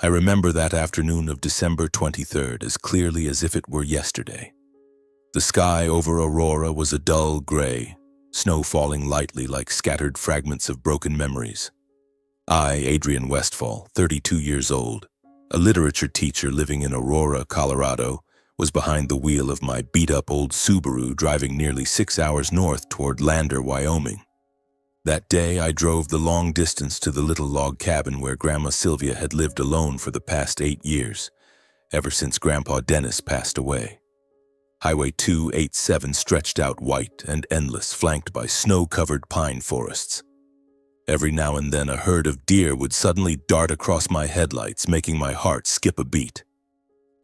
I remember that afternoon of December 23rd as clearly as if it were yesterday. The sky over Aurora was a dull gray, snow falling lightly like scattered fragments of broken memories. I, Adrian Westfall, 32 years old, a literature teacher living in Aurora, Colorado, was behind the wheel of my beat-up old Subaru driving nearly 6 hours north toward Lander, Wyoming. That day, I drove the long distance to the little log cabin where Grandma Sylvia had lived alone for the past 8 years, ever since Grandpa Dennis passed away. Highway 287 stretched out white and endless, flanked by snow-covered pine forests. Every now and then, a herd of deer would suddenly dart across my headlights, making my heart skip a beat.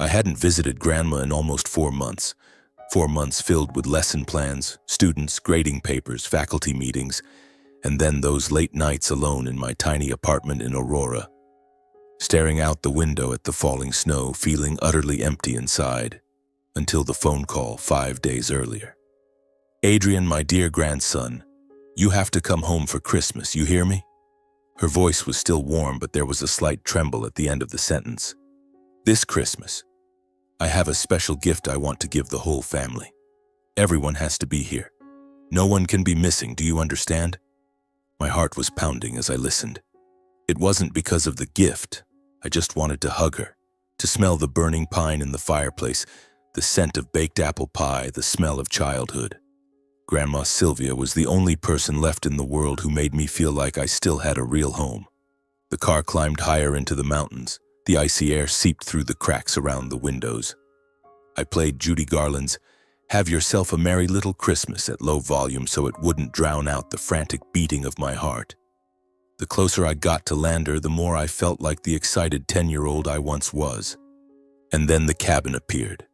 I hadn't visited Grandma in almost 4 months. 4 months filled with lesson plans, students, grading papers, faculty meetings, and then those late nights alone in my tiny apartment in Aurora, staring out the window at the falling snow, feeling utterly empty inside, until the phone call 5 days earlier. "Adrian, my dear grandson, you have to come home for Christmas, you hear me?" Her voice was still warm, but there was a slight tremble at the end of the sentence. "This Christmas, I have a special gift I want to give the whole family. Everyone has to be here. No one can be missing, do you understand?" My heart was pounding as I listened. It wasn't because of the gift. I just wanted to hug her, to smell the burning pine in the fireplace, the scent of baked apple pie, the smell of childhood. Grandma Sylvia was the only person left in the world who made me feel like I still had a real home. The car climbed higher into the mountains. The icy air seeped through the cracks around the windows. I played Judy Garland's "Have Yourself a Merry Little Christmas" at low volume so it wouldn't drown out the frantic beating of my heart. The closer I got to Lander, the more I felt like the excited 10-year-old I once was. And then the cabin appeared.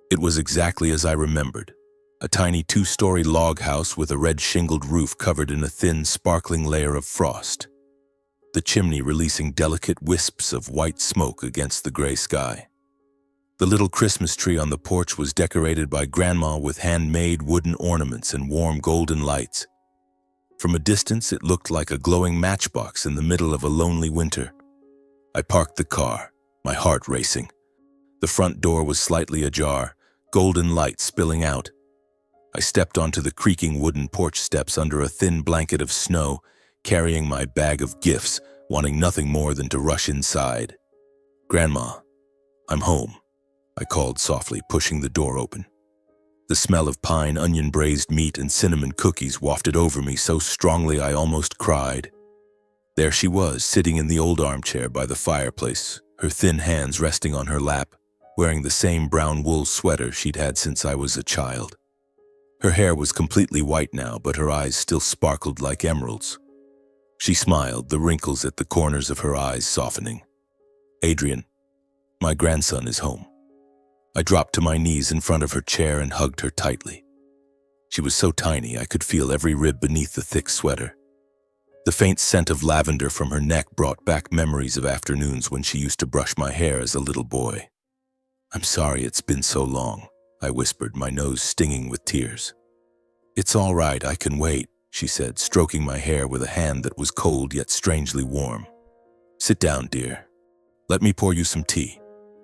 It was exactly as I remembered. A tiny 2-story log house with a red shingled roof covered in a thin, sparkling layer of frost. The chimney releasing delicate wisps of white smoke against the gray sky. The little Christmas tree on the porch was decorated by Grandma with handmade wooden ornaments and warm golden lights. From a distance, it looked like a glowing matchbox in the middle of a lonely winter. I parked the car, my heart racing. The front door was slightly ajar, golden light spilling out. I stepped onto the creaking wooden porch steps under a thin blanket of snow, carrying my bag of gifts, wanting nothing more than to rush inside. "Grandma, I'm home," I called softly, pushing the door open. The smell of pine, onion braised meat, and cinnamon cookies wafted over me so strongly I almost cried. There she was, sitting in the old armchair by the fireplace, her thin hands resting on her lap, wearing the same brown wool sweater she'd had since I was a child. Her hair was completely white now, but her eyes still sparkled like emeralds. She smiled, the wrinkles at the corners of her eyes softening. "Adrian, my grandson is home." I dropped to my knees in front of her chair and hugged her tightly. She was so tiny I could feel every rib beneath the thick sweater. The faint scent of lavender from her neck brought back memories of afternoons when she used to brush my hair as a little boy. "I'm sorry it's been so long," I whispered, my nose stinging with tears. "It's all right, I can wait," she said, stroking my hair with a hand that was cold yet strangely warm. "Sit down, dear. Let me pour you some tea.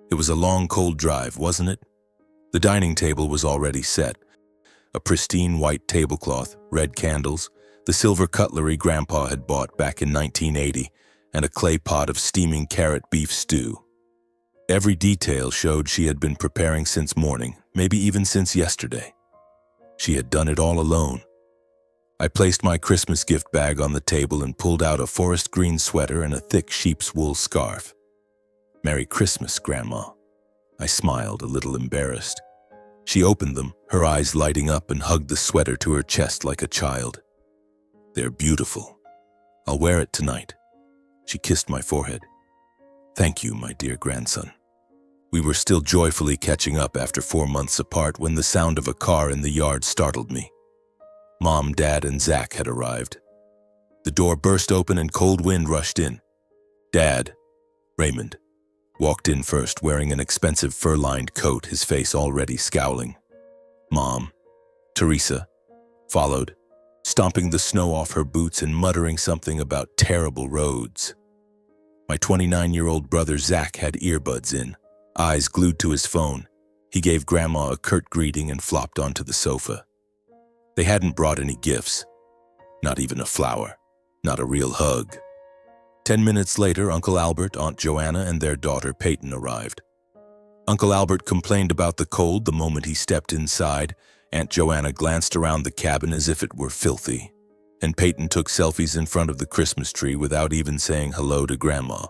It was a long, cold drive, wasn't it?" The dining table was already set. A pristine white tablecloth, red candles, the silver cutlery Grandpa had bought back in 1980, and a clay pot of steaming carrot beef stew. Every detail showed she had been preparing since morning, maybe even since yesterday. She had done it all alone. I placed my Christmas gift bag on the table and pulled out a forest green sweater and a thick sheep's wool scarf. "Merry Christmas, Grandma." I smiled, a little embarrassed. She opened them, her eyes lighting up, and hugged the sweater to her chest like a child. "They're beautiful. I'll wear it tonight." She kissed my forehead. "Thank you, my dear grandson." We were still joyfully catching up after 4 months apart when the sound of a car in the yard startled me. Mom, Dad, and Zach had arrived. The door burst open and cold wind rushed in. Dad, Raymond, walked in first, wearing an expensive fur-lined coat, his face already scowling. Mom, Teresa, followed, stomping the snow off her boots and muttering something about terrible roads. My 29-year-old brother Zach had earbuds in, eyes glued to his phone. He gave Grandma a curt greeting and flopped onto the sofa. They hadn't brought any gifts, not even a flower, not a real hug. 10 minutes later, Uncle Albert, Aunt Joanna, and their daughter Peyton arrived. Uncle Albert complained about the cold the moment he stepped inside. Aunt Joanna glanced around the cabin as if it were filthy, and Peyton took selfies in front of the Christmas tree without even saying hello to Grandma.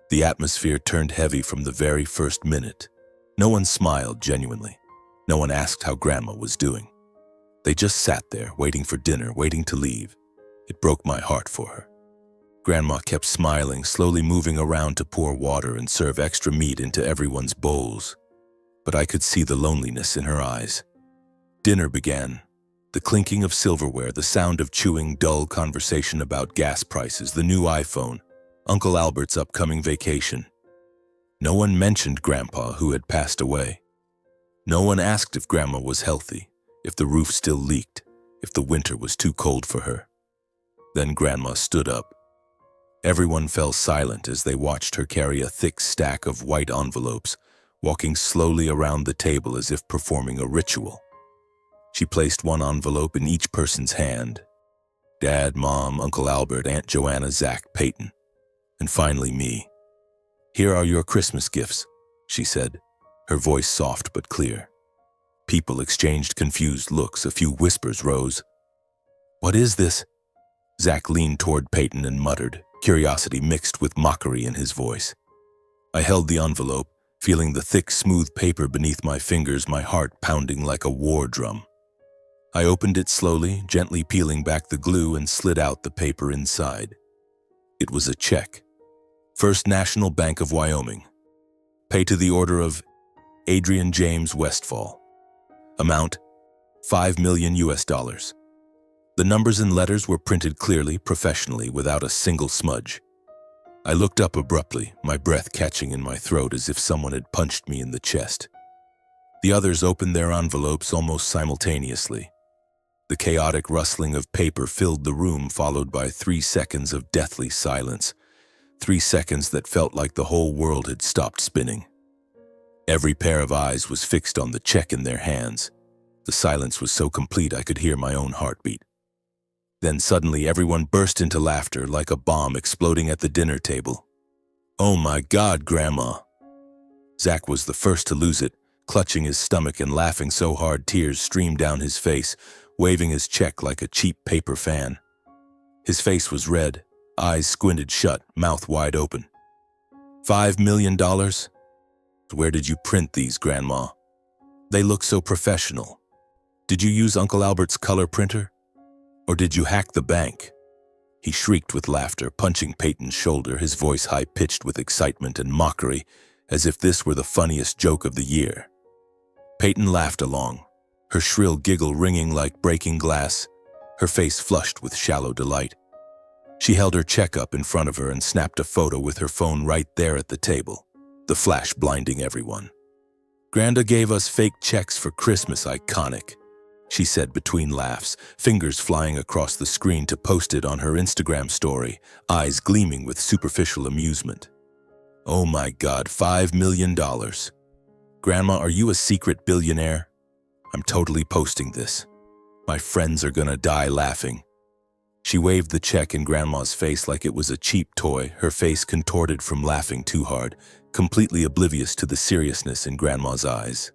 The atmosphere turned heavy from the very first minute. No one smiled genuinely. No one asked how Grandma was doing. They just sat there, waiting for dinner, waiting to leave. It broke my heart for her. Grandma kept smiling, slowly moving around to pour water and serve extra meat into everyone's bowls. But I could see the loneliness in her eyes. Dinner began. The clinking of silverware, the sound of chewing, dull conversation about gas prices, the new iPhone, Uncle Albert's upcoming vacation. No one mentioned Grandpa, who had passed away. No one asked if Grandma was healthy, if the roof still leaked, if the winter was too cold for her. Then Grandma stood up. Everyone fell silent as they watched her carry a thick stack of white envelopes, walking slowly around the table as if performing a ritual. She placed one envelope in each person's hand. Dad, Mom, Uncle Albert, Aunt Joanna, Zach, Peyton, and finally me. "Here are your Christmas gifts," she said, her voice soft but clear. People exchanged confused looks. A few whispers rose. "What is this?" Zach leaned toward Peyton and muttered, curiosity mixed with mockery in his voice. I held the envelope, feeling the thick, smooth paper beneath my fingers, my heart pounding like a war drum. I opened it slowly, gently peeling back the glue, and slid out the paper inside. It was a check. First National Bank of Wyoming. Pay to the order of Adrian James Westfall. Amount, $5 million US. The numbers and letters were printed clearly, professionally, without a single smudge. I looked up abruptly, my breath catching in my throat as if someone had punched me in the chest. The others opened their envelopes almost simultaneously. The chaotic rustling of paper filled the room, followed by 3 seconds of deathly silence. 3 seconds that felt like the whole world had stopped spinning. Every pair of eyes was fixed on the check in their hands. The silence was so complete I could hear my own heartbeat. Then suddenly everyone burst into laughter, like a bomb exploding at the dinner table. "Oh my God, Grandma!" Zach was the first to lose it, clutching his stomach and laughing so hard tears streamed down his face, waving his check like a cheap paper fan. His face was red, eyes squinted shut, mouth wide open. $5 million? Where did you print these, Grandma? They look so professional. Did you use Uncle Albert's color printer? Or did you hack the bank? He shrieked with laughter, punching Peyton's shoulder, his voice high-pitched with excitement and mockery, as if this were the funniest joke of the year. Peyton laughed along, her shrill giggle ringing like breaking glass, her face flushed with shallow delight. She held her check up in front of her and snapped a photo with her phone right there at the table, the flash blinding everyone. "Granda gave us fake checks for Christmas, iconic," she said between laughs, fingers flying across the screen to post it on her Instagram story, eyes gleaming with superficial amusement. "Oh my God, $5 million. Grandma, are you a secret billionaire? I'm totally posting this. My friends are gonna die laughing." She waved the check in Grandma's face like it was a cheap toy, her face contorted from laughing too hard, completely oblivious to the seriousness in Grandma's eyes.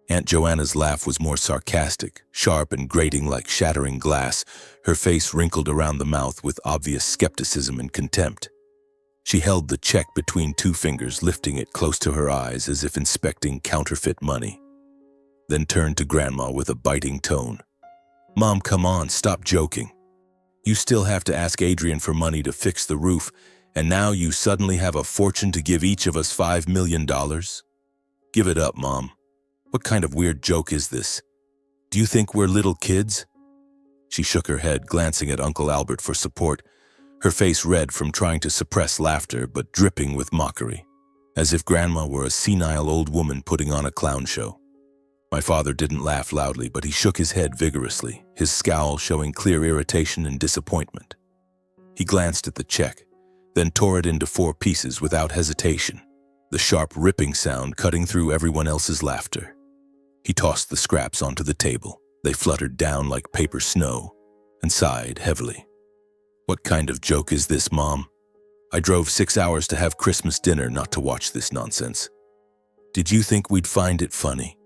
Aunt Joanna's laugh was more sarcastic, sharp and grating like shattering glass, her face wrinkled around the mouth with obvious skepticism and contempt. She held the check between 2 fingers, lifting it close to her eyes as if inspecting counterfeit money. Then turned to Grandma with a biting tone. "Mom, come on, stop joking. You still have to ask Adrian for money to fix the roof, and now you suddenly have a fortune to give each of us $5 million? Give it up, Mom. What kind of weird joke is this? Do you think we're little kids?" She shook her head, glancing at Uncle Albert for support, her face red from trying to suppress laughter but dripping with mockery, as if Grandma were a senile old woman putting on a clown show. My father didn't laugh loudly, but he shook his head vigorously, his scowl showing clear irritation and disappointment. He glanced at the check, then tore it into 4 pieces without hesitation, the sharp ripping sound cutting through everyone else's laughter. He tossed the scraps onto the table. They fluttered down like paper snow and sighed heavily. "What kind of joke is this, Mom? I drove 6 hours to have Christmas dinner, not to watch this nonsense. Did you think we'd find it funny?"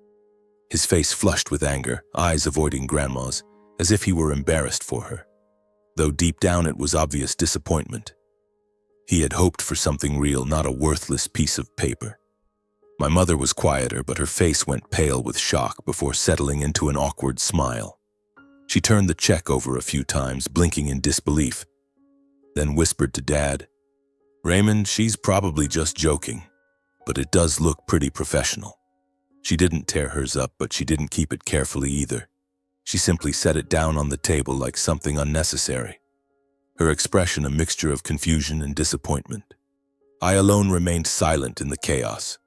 His face flushed with anger, eyes avoiding Grandma's, as if he were embarrassed for her, though deep down it was obvious disappointment. He had hoped for something real, not a worthless piece of paper. My mother was quieter, but her face went pale with shock before settling into an awkward smile. She turned the check over a few times, blinking in disbelief, then whispered to Dad, "Raymond, she's probably just joking, but it does look pretty professional." She didn't tear hers up, but she didn't keep it carefully either. She simply set it down on the table like something unnecessary, her expression a mixture of confusion and disappointment. I alone remained silent in the chaos.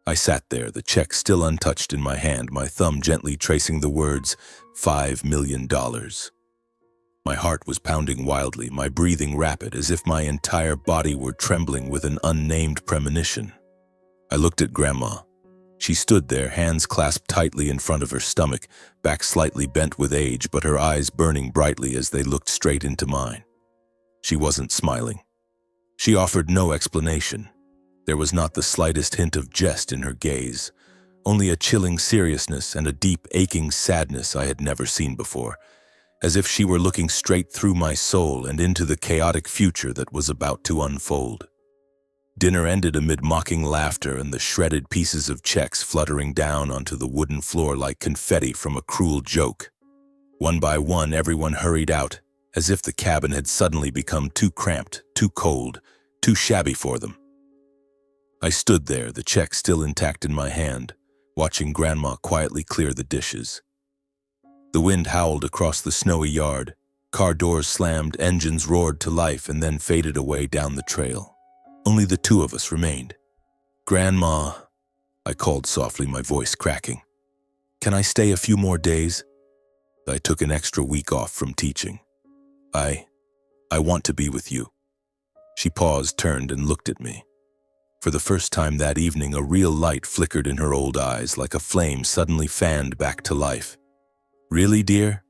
I sat there, the check still untouched in my hand, my thumb gently tracing the words, $5 million. My heart was pounding wildly, my breathing rapid, as if my entire body were trembling with an unnamed premonition. I looked at Grandma. She stood there, hands clasped tightly in front of her stomach, back slightly bent with age, but her eyes burning brightly as they looked straight into mine. She wasn't smiling. She offered no explanation. There was not the slightest hint of jest in her gaze, only a chilling seriousness and a deep, aching sadness I had never seen before, as if she were looking straight through my soul and into the chaotic future that was about to unfold. Dinner ended amid mocking laughter and the shredded pieces of checks fluttering down onto the wooden floor like confetti from a cruel joke. One by one, everyone hurried out, as if the cabin had suddenly become too cramped, too cold, too shabby for them. I stood there, the check still intact in my hand, watching Grandma quietly clear the dishes. The wind howled across the snowy yard, car doors slammed, engines roared to life and then faded away down the trail. Only the 2 of us remained. "Grandma," I called softly, my voice cracking. "Can I stay a few more days? I took an extra week off from teaching. I want to be with you." She paused, turned, and looked at me. For the first time that evening, a real light flickered in her old eyes, like a flame suddenly fanned back to life. "Really, dear?"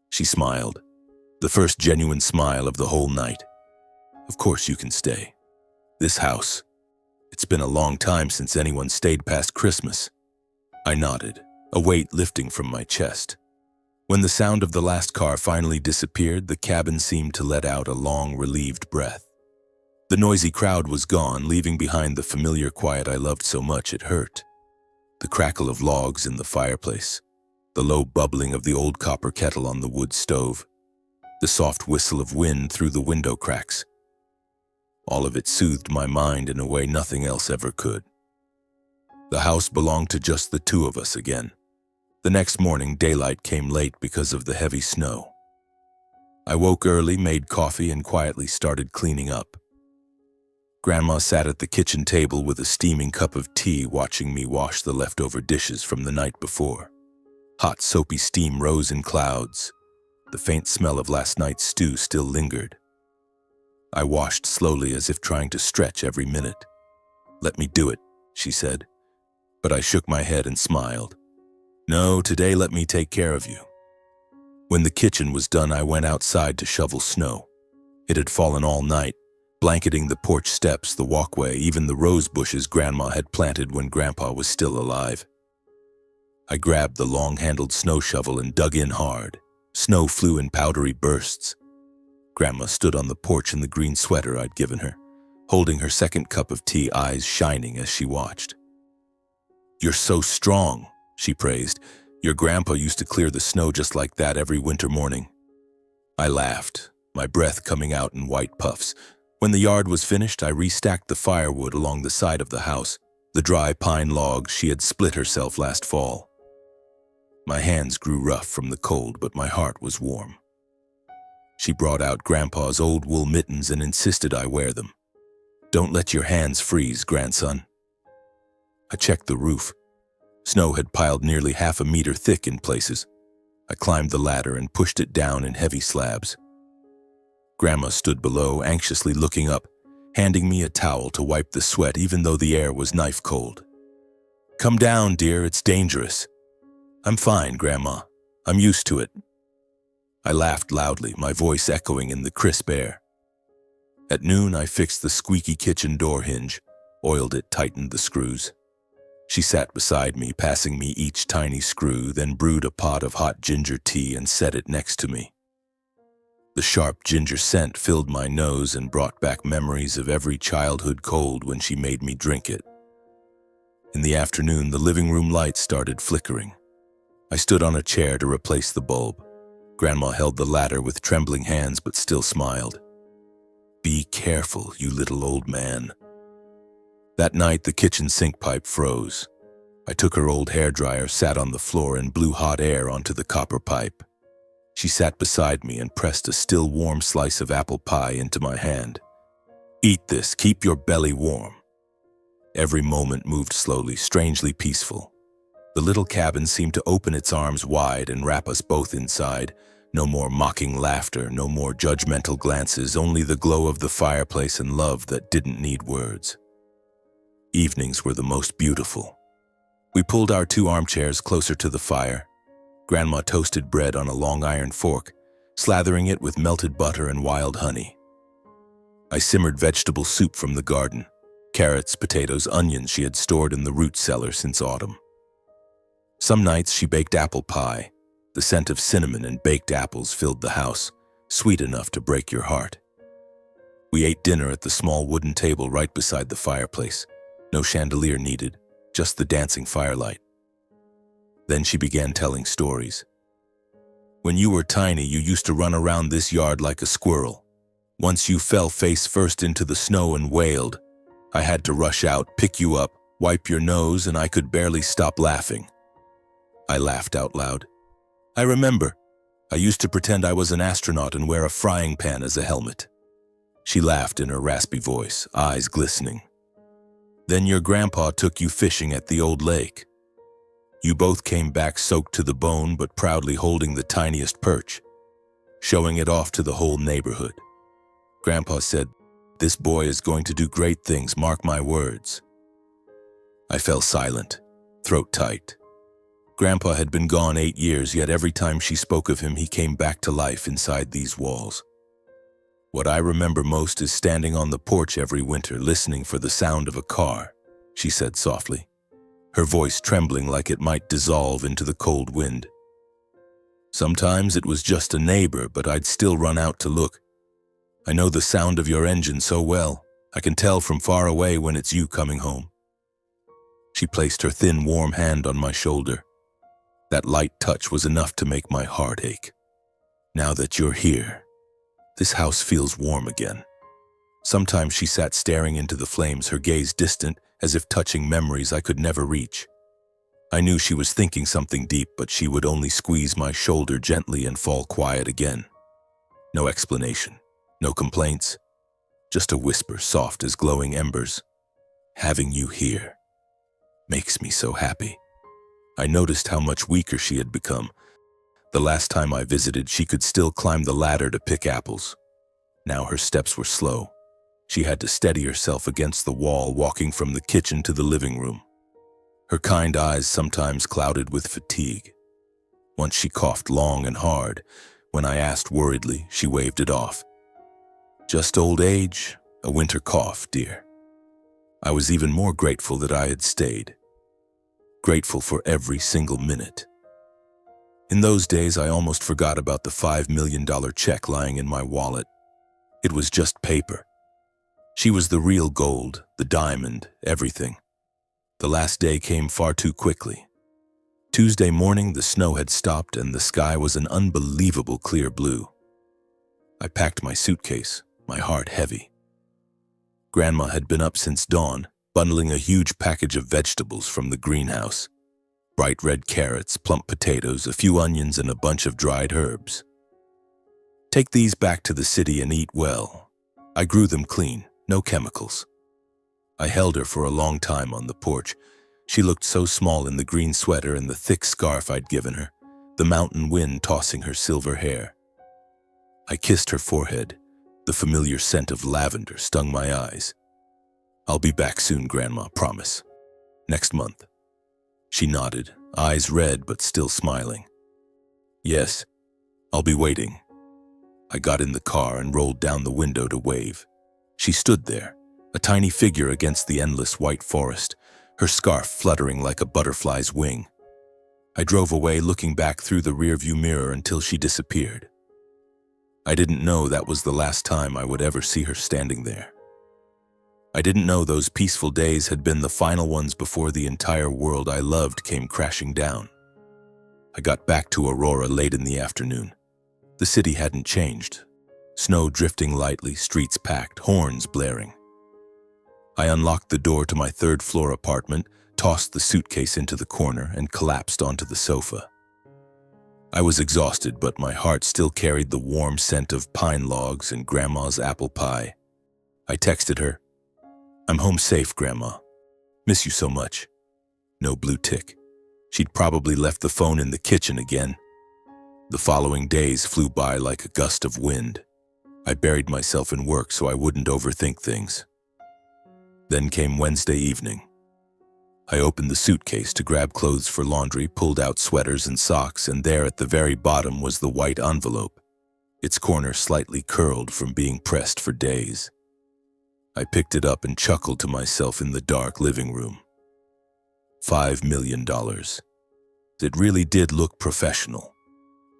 She smiled, the first genuine smile of the whole night. "Of course you can stay. This house, it's been a long time since anyone stayed past Christmas." I nodded, a weight lifting from my chest. When the sound of the last car finally disappeared, the cabin seemed to let out a long, relieved breath. The noisy crowd was gone, leaving behind the familiar quiet I loved so much it hurt. The crackle of logs in the fireplace, the low bubbling of the old copper kettle on the wood stove, the soft whistle of wind through the window cracks. All of it soothed my mind in a way nothing else ever could. The house belonged to just the 2 of us again. The next morning, daylight came late because of the heavy snow. I woke early, made coffee, and quietly started cleaning up. Grandma sat at the kitchen table with a steaming cup of tea, watching me wash the leftover dishes from the night before. Hot, soapy steam rose in clouds. The faint smell of last night's stew still lingered. I washed slowly, as if trying to stretch every minute. "Let me do it," she said, but I shook my head and smiled. "No, today let me take care of you." When the kitchen was done, I went outside to shovel snow. It had fallen all night, blanketing the porch steps, the walkway, even the rose bushes Grandma had planted when Grandpa was still alive. I grabbed the long-handled snow shovel and dug in hard. Snow flew in powdery bursts. Grandma stood on the porch in the green sweater I'd given her, holding her second cup of tea, eyes shining as she watched. "You're so strong," she praised. "Your grandpa used to clear the snow just like that every winter morning." I laughed, my breath coming out in white puffs. When the yard was finished, I restacked the firewood along the side of the house, the dry pine logs she had split herself last fall. My hands grew rough from the cold, but my heart was warm. She brought out Grandpa's old wool mittens and insisted I wear them. "Don't let your hands freeze, grandson." I checked the roof. Snow had piled nearly half a meter thick in places. I climbed the ladder and pushed it down in heavy slabs. Grandma stood below, anxiously looking up, handing me a towel to wipe the sweat even though the air was knife cold. "Come down, dear, it's dangerous." "I'm fine, Grandma. I'm used to it." I laughed loudly, my voice echoing in the crisp air. At noon, I fixed the squeaky kitchen door hinge, oiled it, tightened the screws. She sat beside me, passing me each tiny screw, then brewed a pot of hot ginger tea and set it next to me. The sharp ginger scent filled my nose and brought back memories of every childhood cold when she made me drink it. In the afternoon, the living room lights started flickering. I stood on a chair to replace the bulb. Grandma held the ladder with trembling hands but still smiled. "Be careful, you little old man." That night, the kitchen sink pipe froze. I took her old hairdryer, sat on the floor, and blew hot air onto the copper pipe. She sat beside me and pressed a still warm slice of apple pie into my hand. "Eat this, keep your belly warm." Every moment moved slowly, strangely peaceful. The little cabin seemed to open its arms wide and wrap us both inside. No more mocking laughter, no more judgmental glances, only the glow of the fireplace and love that didn't need words. Evenings were the most beautiful. We pulled our 2 armchairs closer to the fire. Grandma toasted bread on a long iron fork, slathering it with melted butter and wild honey. I simmered vegetable soup from the garden, carrots, potatoes, onions she had stored in the root cellar since autumn. Some nights she baked apple pie. The scent of cinnamon and baked apples filled the house, sweet enough to break your heart. We ate dinner at the small wooden table right beside the fireplace. No chandelier needed, just the dancing firelight. Then she began telling stories. "When you were tiny, you used to run around this yard like a squirrel. Once you fell face first into the snow and wailed. I had to rush out, pick you up, wipe your nose, and I could barely stop laughing." I laughed out loud. "I remember. I used to pretend I was an astronaut and wear a frying pan as a helmet." She laughed in her raspy voice, eyes glistening. "Then your grandpa took you fishing at the old lake. You both came back soaked to the bone but proudly holding the tiniest perch, showing it off to the whole neighborhood. Grandpa said, 'This boy is going to do great things, mark my words.'" I fell silent, throat tight. Grandpa had been gone 8 years, yet every time she spoke of him, he came back to life inside these walls. "What I remember most is standing on the porch every winter, listening for the sound of a car," she said softly, her voice trembling like it might dissolve into the cold wind. "Sometimes it was just a neighbor, but I'd still run out to look. I know the sound of your engine so well. I can tell from far away when it's you coming home." She placed her thin, warm hand on my shoulder. That light touch was enough to make my heart ache. "Now that you're here, this house feels warm again." Sometimes she sat staring into the flames, her gaze distant, as if touching memories I could never reach. I knew she was thinking something deep, but she would only squeeze my shoulder gently and fall quiet again. No explanation, no complaints, just a whisper soft as glowing embers. "Having you here makes me so happy." I noticed how much weaker she had become. The last time I visited, she could still climb the ladder to pick apples. Now her steps were slow. She had to steady herself against the wall, walking from the kitchen to the living room. Her kind eyes sometimes clouded with fatigue. Once she coughed long and hard. When I asked worriedly, she waved it off. "Just old age, a winter cough, dear." I was even more grateful that I had stayed. Grateful for every single minute. In those days, I almost forgot about the $5 million check lying in my wallet. It was just paper. She was the real gold, the diamond, everything. The last day came far too quickly. Tuesday morning, the snow had stopped and the sky was an unbelievable clear blue. I packed my suitcase, my heart heavy. Grandma had been up since dawn, bundling a huge package of vegetables from the greenhouse. Bright red carrots, plump potatoes, a few onions, and a bunch of dried herbs. "Take these back to the city and eat well. I grew them clean, no chemicals." I held her for a long time on the porch. She looked so small in the green sweater and the thick scarf I'd given her, the mountain wind tossing her silver hair. I kissed her forehead, The familiar scent of lavender stung my eyes. "I'll be back soon, Grandma, promise. Next month." She nodded, eyes red but still smiling. "Yes, I'll be waiting." I got in the car and rolled down the window to wave. She stood there, a tiny figure against the endless white forest, her scarf fluttering like a butterfly's wing. I drove away, looking back through the rearview mirror until she disappeared. I didn't know that was the last time I would ever see her standing there. I didn't know those peaceful days had been the final ones before the entire world I loved came crashing down. I got back to Aurora late in the afternoon. The city hadn't changed. Snow drifting lightly, streets packed, horns blaring. I unlocked the door to my third-floor apartment, tossed the suitcase into the corner, and collapsed onto the sofa. I was exhausted, but my heart still carried the warm scent of pine logs and Grandma's apple pie. I texted her, "I'm home safe, Grandma. Miss you so much." No blue tick. She'd probably left the phone in the kitchen again. The following days flew by like a gust of wind. I buried myself in work so I wouldn't overthink things. Then came Wednesday evening. I opened the suitcase to grab clothes for laundry, pulled out sweaters and socks, and there at the very bottom was the white envelope, its corner slightly curled from being pressed for days. I picked it up and chuckled to myself in the dark living room. $5 million. It really did look professional.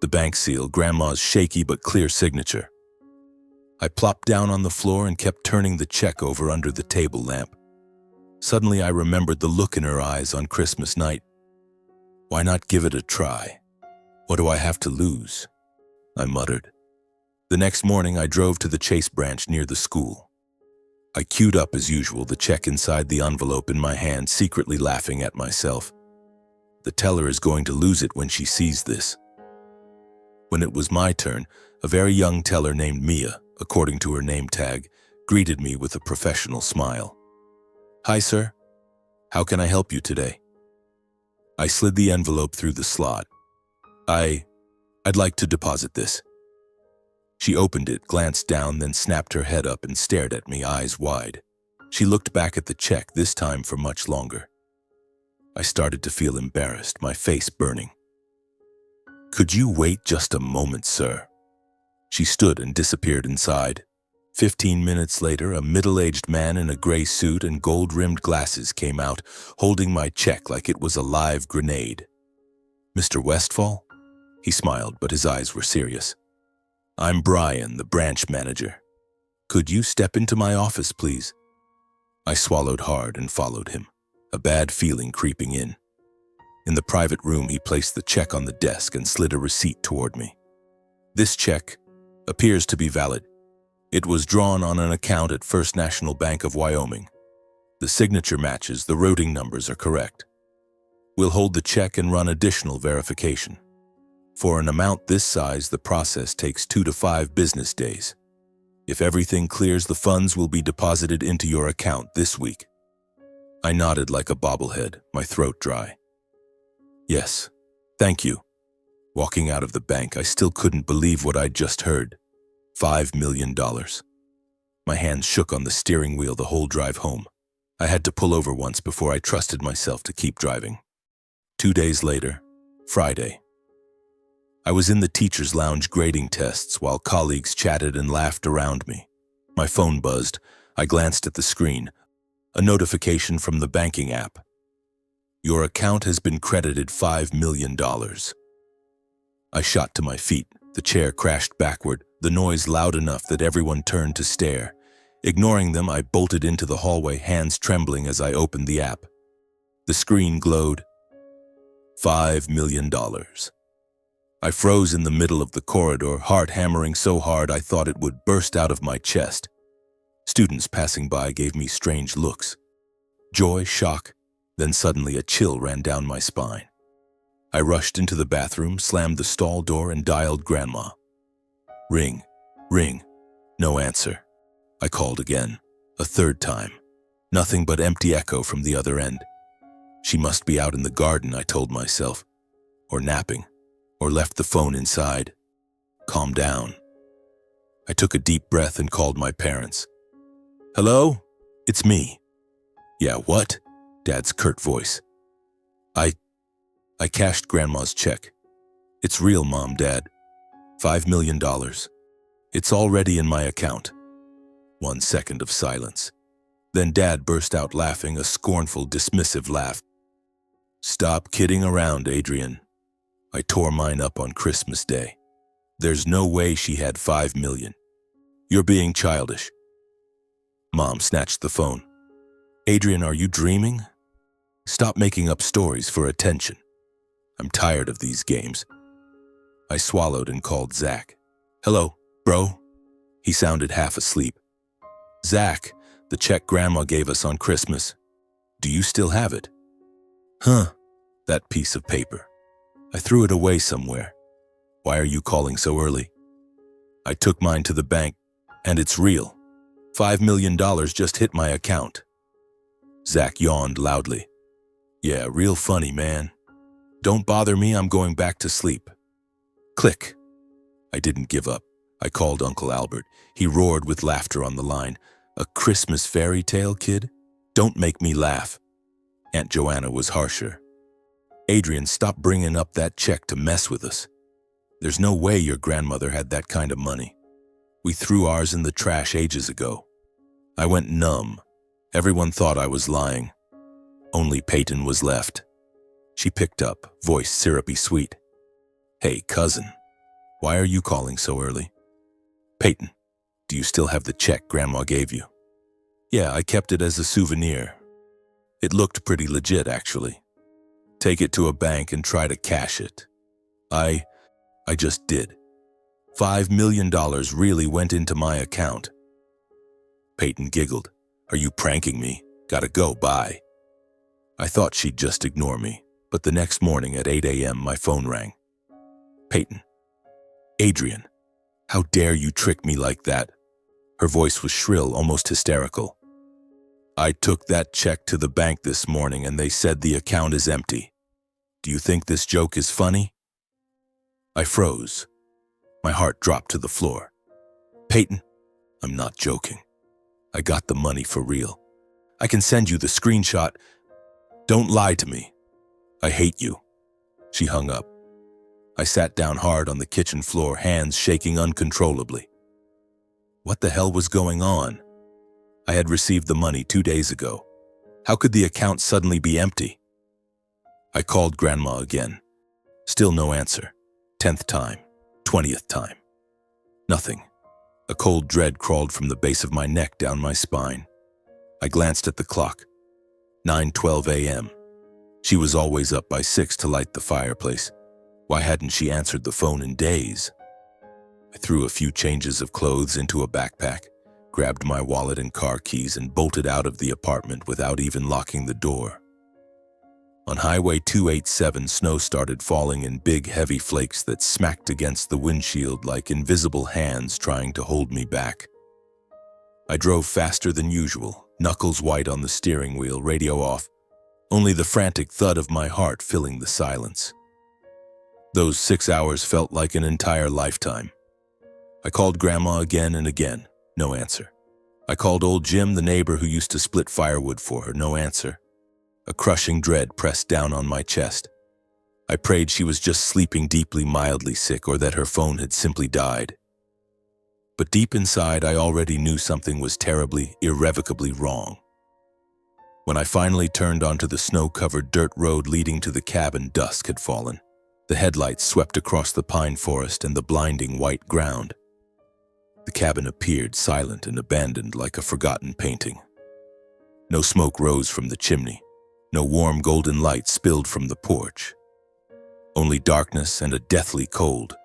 The bank seal, Grandma's shaky but clear signature. I plopped down on the floor and kept turning the check over under the table lamp. Suddenly I remembered the look in her eyes on Christmas night. Why not give it a try? What do I have to lose? I muttered. The next morning I drove to the Chase branch near the school. I queued up as usual, the check inside the envelope in my hand, secretly laughing at myself. The teller is going to lose it when she sees this. When it was my turn, a very young teller named Mia, according to her name tag, greeted me with a professional smile. "Hi, sir. How can I help you today?" I slid the envelope through the slot. I'd like to deposit this." She opened it, glanced down, then snapped her head up and stared at me, eyes wide. She looked back at the check, this time for much longer. I started to feel embarrassed, my face burning. "Could you wait just a moment, sir?" She stood and disappeared inside. 15 minutes later, a middle-aged man in a gray suit and gold-rimmed glasses came out, holding my check like it was a live grenade. "Mr. Westfall?" He smiled, but his eyes were serious. "I'm Brian, the branch manager. Could you step into my office, please?" I swallowed hard and followed him, a bad feeling creeping in. In the private room, he placed the check on the desk and slid a receipt toward me. "This check appears to be valid. It was drawn on an account at First National Bank of Wyoming. The signature matches, the routing numbers are correct. We'll hold the check and run additional verification. For an amount this size, the process takes 2 to 5 business days. If everything clears, the funds will be deposited into your account this week." I nodded like a bobblehead, my throat dry. "Yes, thank you." Walking out of the bank, I still couldn't believe what I'd just heard. $5 million. My hands shook on the steering wheel the whole drive home. I had to pull over once before I trusted myself to keep driving. 2 days later, Friday. I was in the teacher's lounge grading tests while colleagues chatted and laughed around me. My phone buzzed. I glanced at the screen. A notification from the banking app. "Your account has been credited $5 million. I shot to my feet. The chair crashed backward, the noise loud enough that everyone turned to stare. Ignoring them, I bolted into the hallway, hands trembling as I opened the app. The screen glowed. $5 million. I froze in the middle of the corridor, heart hammering so hard I thought it would burst out of my chest. Students passing by gave me strange looks. Joy, shock, then suddenly a chill ran down my spine. I rushed into the bathroom, slammed the stall door, and dialed Grandma. Ring, ring, no answer. I called again, a third time. Nothing but empty echo from the other end. She must be out in the garden, I told myself, or napping, or left the phone inside. Calm down. I took a deep breath and called my parents. "Hello? It's me." "Yeah, what?" Dad's curt voice. I cashed Grandma's check. "It's real, Mom, Dad. $5 million. It's already in my account." 1 second of silence. Then Dad burst out laughing, a scornful, dismissive laugh. "Stop kidding around, Adrian." I tore mine up on Christmas Day. "There's no way she had $5 million. You're being childish." Mom snatched the phone. "Adrian, are you dreaming? Stop making up stories for attention. I'm tired of these games." I swallowed and called Zach. "Hello, bro." He sounded half asleep. "Zach, the check Grandma gave us on Christmas. Do you still have it?" "Huh, that piece of paper. I threw it away somewhere. Why are you calling so early?" "I took mine to the bank, and it's real. $5 million just hit my account." Zach yawned loudly. "Yeah, real funny, man. Don't bother me, I'm going back to sleep." Click. I didn't give up. I called Uncle Albert. He roared with laughter on the line. "A Christmas fairy tale, kid? Don't make me laugh." Aunt Joanna was harsher. "Adrian, stop bringing up that check to mess with us. There's no way your grandmother had that kind of money. We threw ours in the trash ages ago." I went numb. Everyone thought I was lying. Only Peyton was left. She picked up, voice syrupy sweet. "Hey, cousin, why are you calling so early?" "Peyton, do you still have the check Grandma gave you?" "Yeah, I kept it as a souvenir. It looked pretty legit, actually. Take it to a bank and try to cash it." I just did. $5 million really went into my account." Peyton giggled. "Are you pranking me? Gotta go, bye." I thought she'd just ignore me, but the next morning at 8 a.m. my phone rang. "Peyton." "Adrian, how dare you trick me like that?" Her voice was shrill, almost hysterical. "I took that check to the bank this morning and they said the account is empty. Do you think this joke is funny?" I froze. My heart dropped to the floor. "Peyton, I'm not joking. I got the money for real. I can send you the screenshot. Don't lie to me. I hate you." She hung up. I sat down hard on the kitchen floor, hands shaking uncontrollably. What the hell was going on? I had received the money 2 days ago. How could the account suddenly be empty? I called Grandma again. Still no answer. 10th time. 20th time. Nothing. A cold dread crawled from the base of my neck down my spine. I glanced at the clock. 9:12 a.m. She was always up by 6 to light the fireplace. Why hadn't she answered the phone in days? I threw a few changes of clothes into a backpack, grabbed my wallet and car keys, and bolted out of the apartment without even locking the door. On Highway 287, snow started falling in big, heavy flakes that smacked against the windshield like invisible hands trying to hold me back. I drove faster than usual, knuckles white on the steering wheel, radio off, only the frantic thud of my heart filling the silence. Those 6 hours felt like an entire lifetime. I called Grandma again and again, no answer. I called old Jim, the neighbor who used to split firewood for her, no answer. A crushing dread pressed down on my chest. I prayed she was just sleeping deeply, mildly sick, or that her phone had simply died. But deep inside, I already knew something was terribly, irrevocably wrong. When I finally turned onto the snow-covered dirt road leading to the cabin, dusk had fallen. The headlights swept across the pine forest and the blinding white ground. The cabin appeared silent and abandoned like a forgotten painting. No smoke rose from the chimney. No warm golden light spilled from the porch. Only darkness and a deathly cold.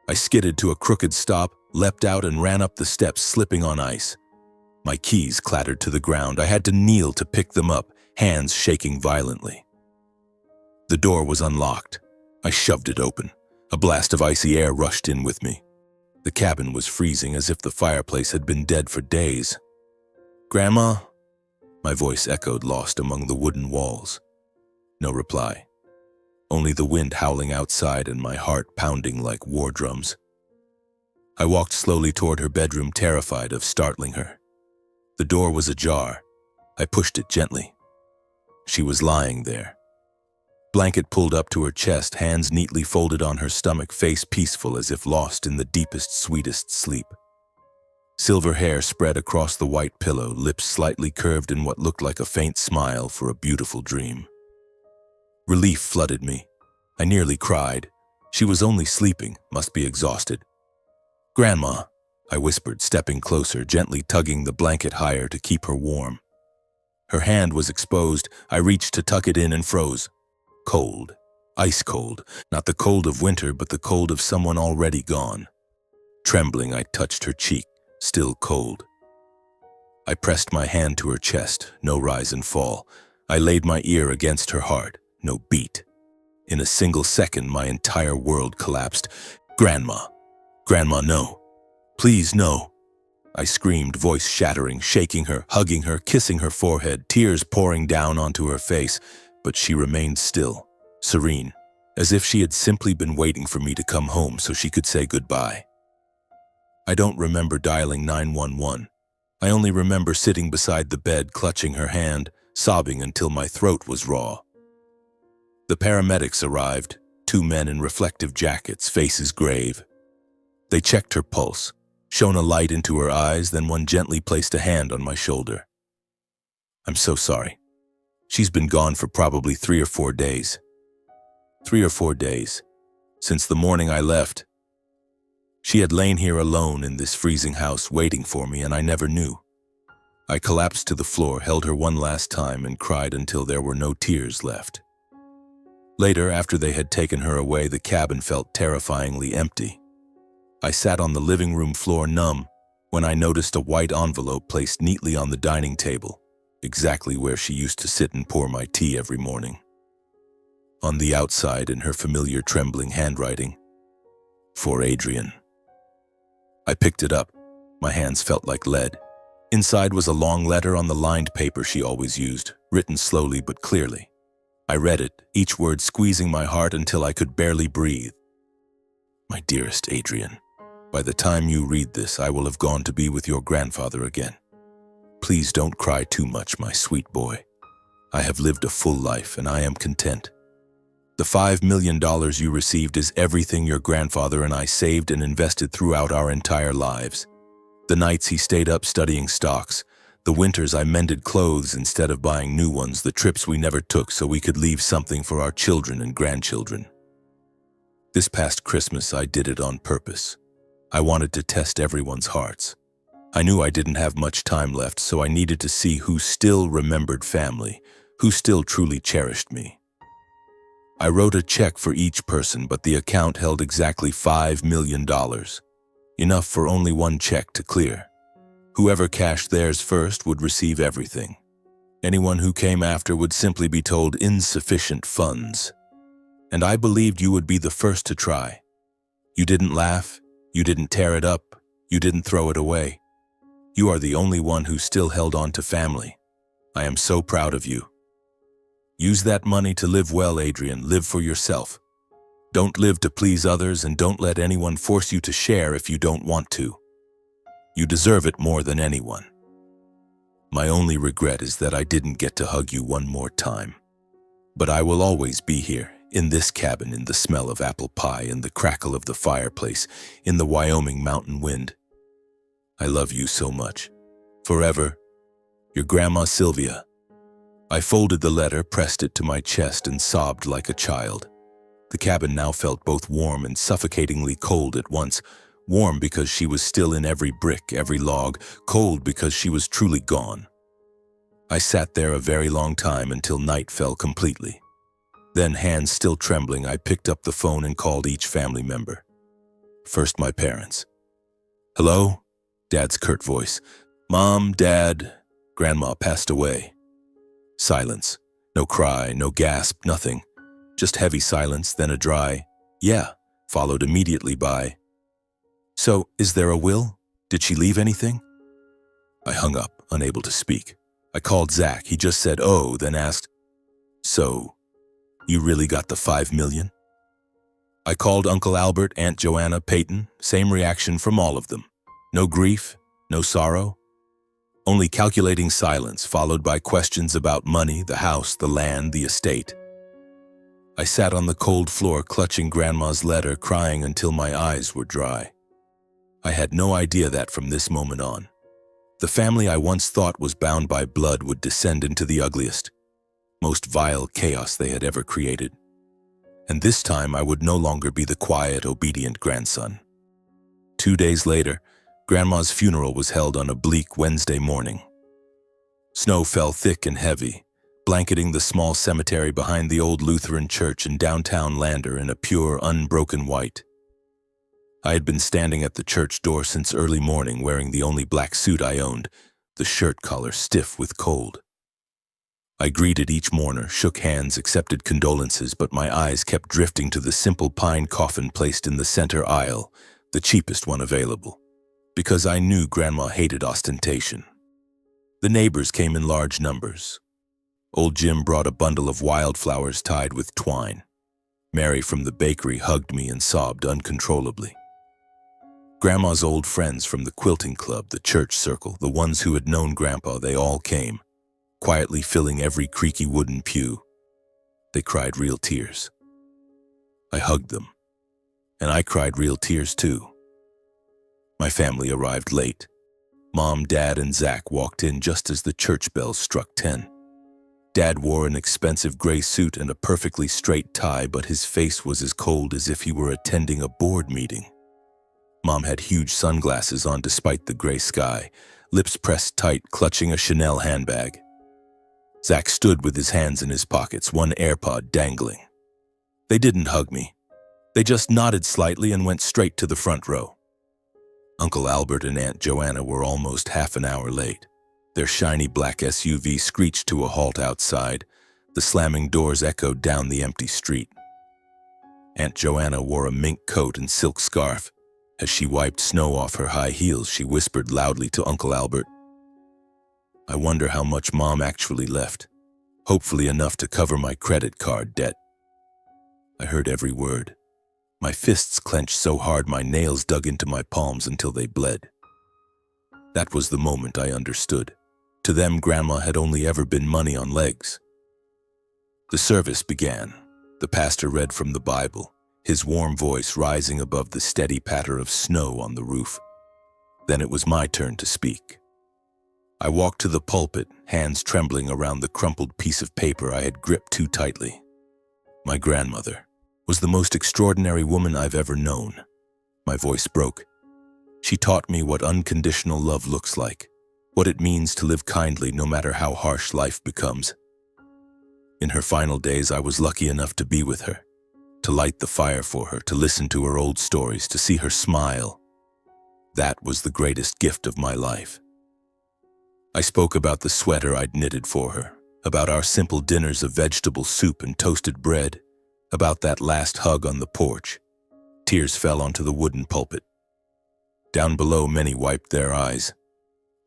I skidded to a crooked stop, leapt out and ran up the steps, slipping on ice. My keys clattered to the ground. I had to kneel to pick them up, hands shaking violently. The door was unlocked. I shoved it open. A blast of icy air rushed in with me. The cabin was freezing, as if the fireplace had been dead for days. "Grandma?" My voice echoed, lost among the wooden walls. No reply. Only the wind howling outside and my heart pounding like war drums. I walked slowly toward her bedroom, terrified of startling her. The door was ajar. I pushed it gently. She was lying there. Blanket pulled up to her chest, hands neatly folded on her stomach, face peaceful as if lost in the deepest, sweetest sleep. Silver hair spread across the white pillow, lips slightly curved in what looked like a faint smile for a beautiful dream. Relief flooded me. I nearly cried. She was only sleeping, must be exhausted. "Grandma," I whispered, stepping closer, gently tugging the blanket higher to keep her warm. Her hand was exposed. I reached to tuck it in and froze. Cold. Ice cold. Not the cold of winter, but the cold of someone already gone. Trembling, I touched her cheek, still cold. I pressed my hand to her chest, no rise and fall. I laid my ear against her heart, no beat. In a single second, my entire world collapsed. "Grandma! Grandma, no! Please, no!" I screamed, voice shattering, shaking her, hugging her, kissing her forehead, tears pouring down onto her face, but she remained still, serene, as if she had simply been waiting for me to come home so she could say goodbye. I don't remember dialing 911. I only remember sitting beside the bed, clutching her hand, sobbing until my throat was raw. The paramedics arrived, 2 men in reflective jackets, faces grave. They checked her pulse, shone a light into her eyes, then one gently placed a hand on my shoulder. "I'm so sorry. She's been gone for probably 3 or 4 days. 3 or 4 days. Since the morning I left. She had lain here alone in this freezing house waiting for me, and I never knew." I collapsed to the floor, held her one last time, and cried until there were no tears left. Later, after they had taken her away, the cabin felt terrifyingly empty. I sat on the living room floor, numb, when I noticed a white envelope placed neatly on the dining table, exactly where she used to sit and pour my tea every morning. On the outside, in her familiar trembling handwriting, "For Adrian." I picked it up. My hands felt like lead. Inside was a long letter on the lined paper she always used, written slowly but clearly. I read it, each word squeezing my heart until I could barely breathe. "My dearest Adrian, by the time you read this, I will have gone to be with your grandfather again. Please don't cry too much, my sweet boy. I have lived a full life and I am content. The $5 million you received is everything your grandfather and I saved and invested throughout our entire lives. The nights he stayed up studying stocks, the winters I mended clothes instead of buying new ones, the trips we never took so we could leave something for our children and grandchildren. This past Christmas, I did it on purpose. I wanted to test everyone's hearts. I knew I didn't have much time left, so I needed to see who still remembered family, who still truly cherished me. I wrote a check for each person, but the account held exactly $5 million, enough for only one check to clear. Whoever cashed theirs first would receive everything. Anyone who came after would simply be told insufficient funds. And I believed you would be the first to try. You didn't laugh, you didn't tear it up, you didn't throw it away. You are the only one who still held on to family. I am so proud of you. Use that money to live well, Adrian. Live for yourself. Don't live to please others, and don't let anyone force you to share if you don't want to. You deserve it more than anyone. My only regret is that I didn't get to hug you one more time. But I will always be here, in this cabin, in the smell of apple pie, in the crackle of the fireplace, in the Wyoming mountain wind. I love you so much. Forever, your Grandma Sylvia." I folded the letter, pressed it to my chest, and sobbed like a child. The cabin now felt both warm and suffocatingly cold at once. Warm because she was still in every brick, every log. Cold because she was truly gone. I sat there a very long time until night fell completely. Then, hands still trembling, I picked up the phone and called each family member. First, my parents. "Hello?" Dad's curt voice. "Mom, Dad, Grandma passed away." Silence. No cry, no gasp, nothing. Just heavy silence, then a dry, "Yeah," followed immediately by, "So, is there a will? Did she leave anything?" I hung up, unable to speak. I called Zach. He just said, "Oh," then asked, "So, you really got the $5 million?" I called Uncle Albert, Aunt Joanna, Peyton, same reaction from all of them. No grief, no sorrow, only calculating silence followed by questions about money, the house, the land, the estate. I sat on the cold floor clutching Grandma's letter, crying until my eyes were dry. I had no idea that from this moment on, the family I once thought was bound by blood would descend into the ugliest, most vile chaos they had ever created. And this time I would no longer be the quiet, obedient grandson. 2 days later, Grandma's funeral was held on a bleak Wednesday morning. Snow fell thick and heavy, blanketing the small cemetery behind the old Lutheran church in downtown Lander in a pure, unbroken white. I had been standing at the church door since early morning wearing the only black suit I owned, the shirt collar stiff with cold. I greeted each mourner, shook hands, accepted condolences, but my eyes kept drifting to the simple pine coffin placed in the center aisle, the cheapest one available, because I knew Grandma hated ostentation. The neighbors came in large numbers. Old Jim brought a bundle of wildflowers tied with twine. Mary from the bakery hugged me and sobbed uncontrollably. Grandma's old friends from the quilting club, the church circle, the ones who had known Grandpa, they all came, quietly filling every creaky wooden pew. They cried real tears. I hugged them, and I cried real tears too. My family arrived late. Mom, Dad, and Zach walked in just as the church bells struck 10. Dad wore an expensive gray suit and a perfectly straight tie, but his face was as cold as if he were attending a board meeting. Mom had huge sunglasses on despite the gray sky, lips pressed tight, clutching a Chanel handbag. Zach stood with his hands in his pockets, one AirPod dangling. They didn't hug me. They just nodded slightly and went straight to the front row. Uncle Albert and Aunt Joanna were almost half an hour late. Their shiny black SUV screeched to a halt outside. The slamming doors echoed down the empty street. Aunt Joanna wore a mink coat and silk scarf. As she wiped snow off her high heels, she whispered loudly to Uncle Albert, "I wonder how much Mom actually left. Hopefully enough to cover my credit card debt." I heard every word. My fists clenched so hard my nails dug into my palms until they bled. That was the moment I understood. To them, Grandma had only ever been money on legs. The service began. The pastor read from the Bible, his warm voice rising above the steady patter of snow on the roof. Then it was my turn to speak. I walked to the pulpit, hands trembling around the crumpled piece of paper I had gripped too tightly. My grandmother was the most extraordinary woman I've ever known. My voice broke. She taught me what unconditional love looks like, what it means to live kindly no matter how harsh life becomes. In her final days, I was lucky enough to be with her, to light the fire for her, to listen to her old stories, to see her smile. That was the greatest gift of my life. I spoke about the sweater I'd knitted for her, about our simple dinners of vegetable soup and toasted bread, about that last hug on the porch. Tears fell onto the wooden pulpit. Down below, many wiped their eyes.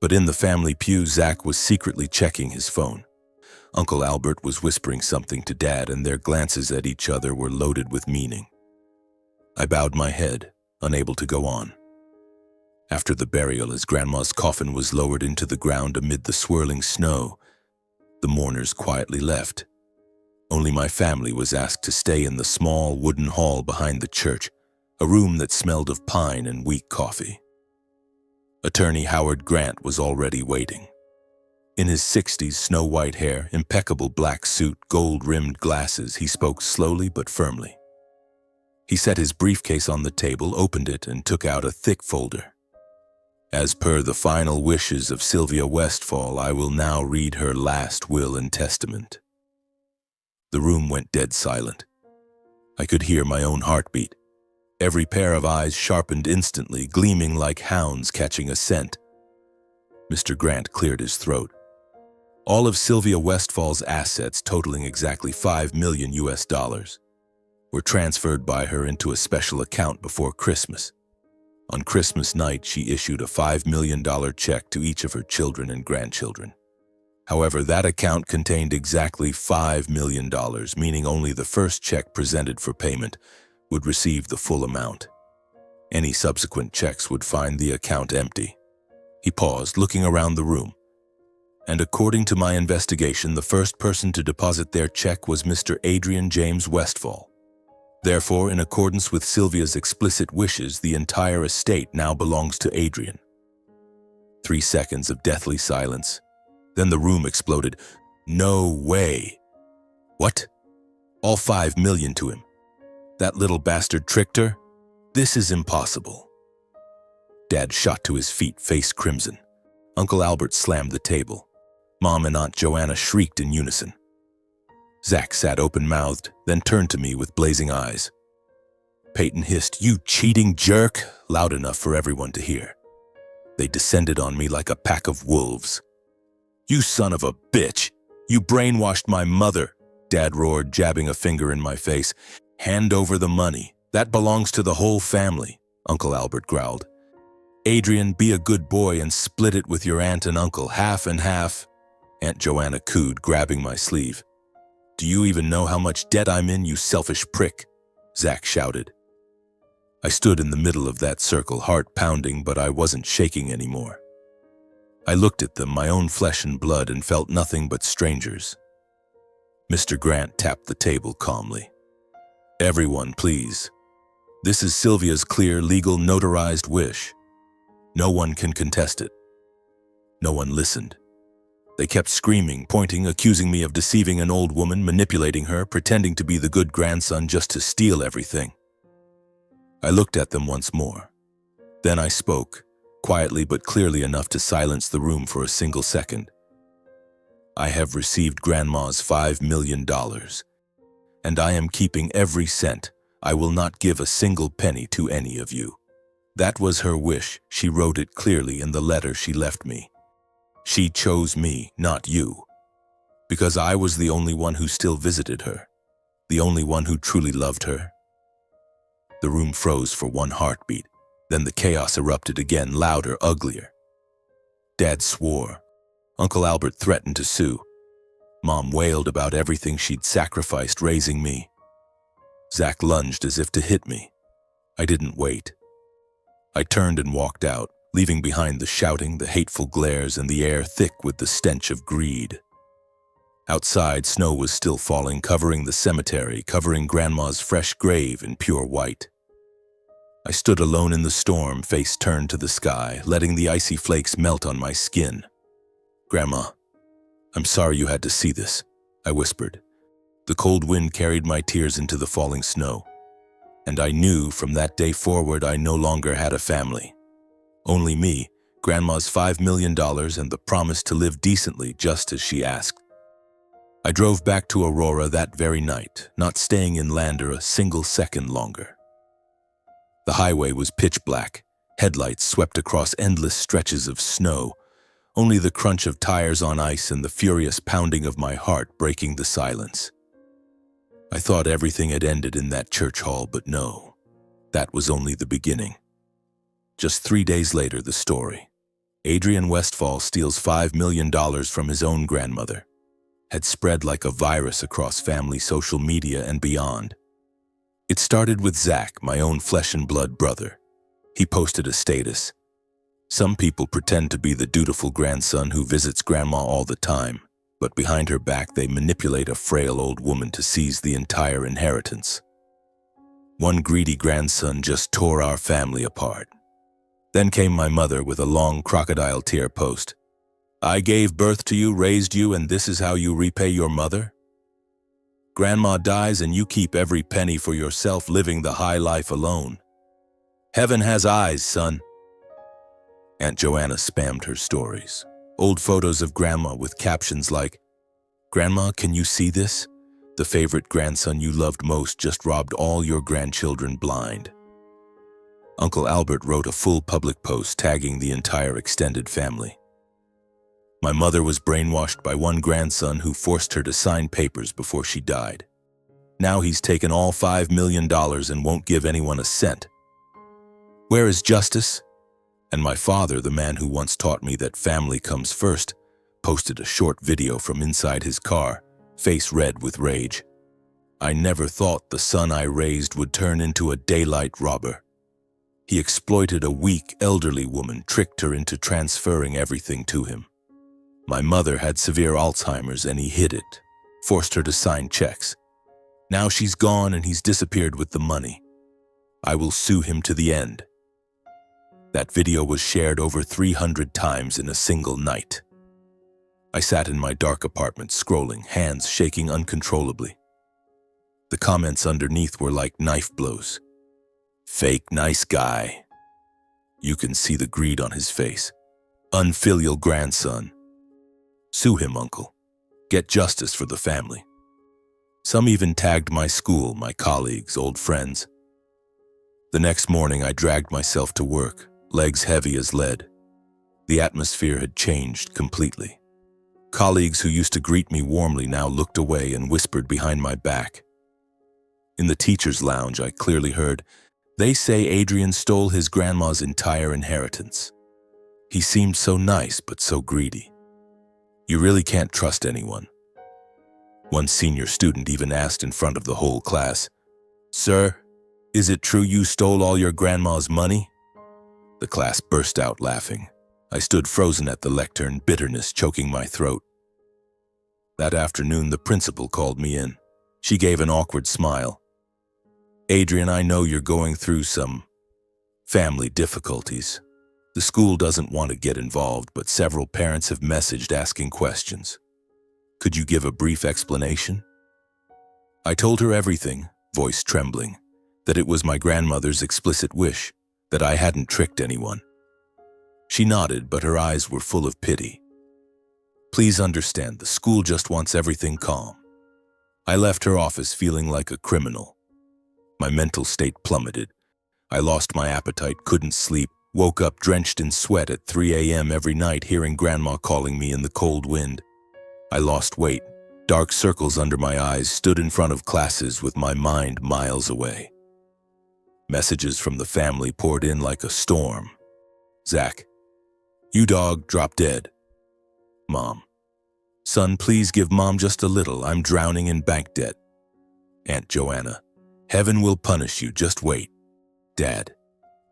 But in the family pew, Zach was secretly checking his phone. Uncle Albert was whispering something to Dad, and their glances at each other were loaded with meaning. I bowed my head, unable to go on. After the burial, as Grandma's coffin was lowered into the ground amid the swirling snow, the mourners quietly left. Only my family was asked to stay in the small wooden hall behind the church, a room that smelled of pine and weak coffee. Attorney Howard Grant was already waiting. In his 60s, snow-white hair, impeccable black suit, gold-rimmed glasses, he spoke slowly but firmly. He set his briefcase on the table, opened it, and took out a thick folder. "As per the final wishes of Sylvia Westfall, I will now read her last will and testament." The room went dead silent. I could hear my own heartbeat. Every pair of eyes sharpened instantly, gleaming like hounds catching a scent. Mr. Grant cleared his throat. All of Sylvia Westfall's assets, totaling exactly $5 million, were transferred by her into a special account before Christmas. On Christmas night, she issued a $5 million check to each of her children and grandchildren. However, that account contained exactly $5 million, meaning only the first check presented for payment would receive the full amount. Any subsequent checks would find the account empty. He paused, looking around the room. And according to my investigation, the first person to deposit their check was Mr. Adrian James Westfall. Therefore, in accordance with Sylvia's explicit wishes, the entire estate now belongs to Adrian. 3 seconds of deathly silence. Then the room exploded. No way. What? All 5 million to him? That little bastard tricked her? This is impossible. Dad shot to his feet, face crimson. Uncle Albert slammed the table. Mom and Aunt Joanna shrieked in unison. Zach sat open-mouthed, then turned to me with blazing eyes. Peyton hissed, "You cheating jerk," loud enough for everyone to hear. They descended on me like a pack of wolves. "You son of a bitch! You brainwashed my mother," Dad roared, jabbing a finger in my face. "Hand over the money. That belongs to the whole family," Uncle Albert growled. "Adrian, be a good boy and split it with your aunt and uncle, half and half," Aunt Joanna cooed, grabbing my sleeve. "Do you even know how much debt I'm in, you selfish prick?" Zach shouted. I stood in the middle of that circle, heart pounding, but I wasn't shaking anymore. I looked at them, my own flesh and blood, and felt nothing but strangers. Mr. Grant tapped the table calmly. "Everyone, please. This is Sylvia's clear, legal, notarized wish. No one can contest it." No one listened. They kept screaming, pointing, accusing me of deceiving an old woman, manipulating her, pretending to be the good grandson just to steal everything. I looked at them once more. Then I spoke, quietly but clearly enough to silence the room for a single second. "I have received Grandma's $5 million, and I am keeping every cent. I will not give a single penny to any of you. That was her wish. She wrote it clearly in the letter she left me. She chose me, not you, because I was the only one who still visited her, the only one who truly loved her." The room froze for one heartbeat. Then the chaos erupted again, louder, uglier. Dad swore. Uncle Albert threatened to sue. Mom wailed about everything she'd sacrificed raising me. Zach lunged as if to hit me. I didn't wait. I turned and walked out, leaving behind the shouting, the hateful glares, and the air thick with the stench of greed. Outside, snow was still falling, covering the cemetery, covering Grandma's fresh grave in pure white. I stood alone in the storm, face turned to the sky, letting the icy flakes melt on my skin. "Grandma, I'm sorry you had to see this," I whispered. The cold wind carried my tears into the falling snow. And I knew from that day forward I no longer had a family. Only me, Grandma's $5 million, and the promise to live decently just as she asked. I drove back to Aurora that very night, not staying in Lander a single second longer. The highway was pitch black. Headlights swept across endless stretches of snow, only the crunch of tires on ice and the furious pounding of my heart breaking the silence. I thought everything had ended in that church hall, but no, that was only the beginning. Just 3 days later, the story. Adrian Westfall steals $5 million from his own grandmother. Had spread like a virus across family social media and beyond. It started with Zach, my own flesh and blood brother. He posted a status. Some people pretend to be the dutiful grandson who visits Grandma all the time, but behind her back they manipulate a frail old woman to seize the entire inheritance. One greedy grandson just tore our family apart. Then came my mother with a long crocodile tear post. "I gave birth to you, raised you, and this is how you repay your mother? Grandma dies and you keep every penny for yourself, living the high life alone. Heaven has eyes, son." Aunt Joanna spammed her stories. Old photos of Grandma with captions like, "Grandma, can you see this? The favorite grandson you loved most just robbed all your grandchildren blind." Uncle Albert wrote a full public post tagging the entire extended family. My mother was brainwashed by one grandson who forced her to sign papers before she died. Now he's taken all $5 million and won't give anyone a cent. Where is justice? And my father, the man who once taught me that family comes first, posted a short video from inside his car, face red with rage. I never thought the son I raised would turn into a daylight robber. He exploited a weak, elderly woman, tricked her into transferring everything to him. My mother had severe Alzheimer's and he hid it, forced her to sign checks. Now she's gone and he's disappeared with the money. I will sue him to the end. That video was shared over 300 times in a single night. I sat in my dark apartment scrolling, hands shaking uncontrollably. The comments underneath were like knife blows. Fake nice guy. You can see the greed on his face. Unfilial grandson. Sue him, uncle. Get justice for the family. Some even tagged my school, my colleagues, old friends. The next morning I dragged myself to work, legs heavy as lead. The atmosphere had changed completely. Colleagues who used to greet me warmly now looked away and whispered behind my back. In the teacher's lounge I clearly heard, "They say Adrian stole his grandma's entire inheritance. He seemed so nice but so greedy. You really can't trust anyone." One senior student even asked in front of the whole class, "Sir, is it true you stole all your grandma's money?" The class burst out laughing. I stood frozen at the lectern, bitterness choking my throat. That afternoon, the principal called me in. She gave an awkward smile. "Adrian, I know you're going through some family difficulties. The school doesn't want to get involved, but several parents have messaged asking questions. Could you give a brief explanation?" I told her everything, voice trembling, that it was my grandmother's explicit wish, that I hadn't tricked anyone. She nodded, but her eyes were full of pity. "Please understand, the school just wants everything calm." I left her office feeling like a criminal. My mental state plummeted. I lost my appetite, couldn't sleep, woke up drenched in sweat at 3 a.m. every night, hearing Grandma calling me in the cold wind. I lost weight, dark circles under my eyes, stood in front of classes with my mind miles away. Messages from the family poured in like a storm. "Zach, you dog, drop dead." "Mom, son, please give Mom just a little, I'm drowning in bank debt." "Aunt Joanna, heaven will punish you, just wait." "Dad,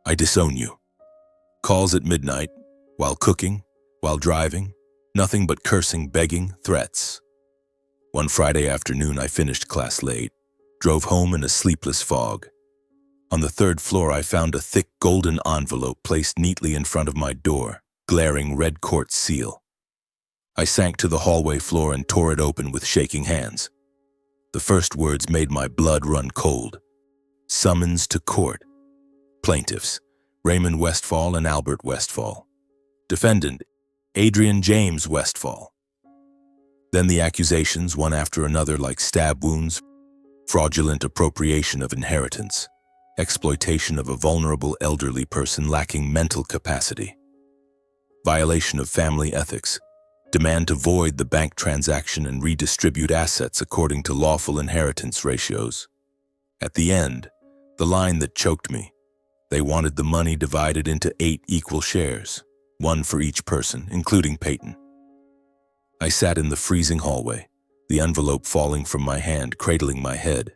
I disown you." Calls at midnight, while cooking, while driving, nothing but cursing, begging, threats. One Friday afternoon I finished class late, drove home in a sleepless fog. On the third floor I found a thick golden envelope placed neatly in front of my door, glaring red quartz seal. I sank to the hallway floor and tore it open with shaking hands. The first words made my blood run cold. Summons to court. Plaintiffs, Raymond Westfall and Albert Westfall. Defendant, Adrian James Westfall. Then the accusations, one after another like stab wounds: fraudulent appropriation of inheritance, exploitation of a vulnerable elderly person lacking mental capacity, violation of family ethics, demand to void the bank transaction and redistribute assets according to lawful inheritance ratios. At the end, the line that choked me: they wanted the money divided into 8 equal shares, 1 for each person, including Peyton. I sat in the freezing hallway, the envelope falling from my hand, cradling my head.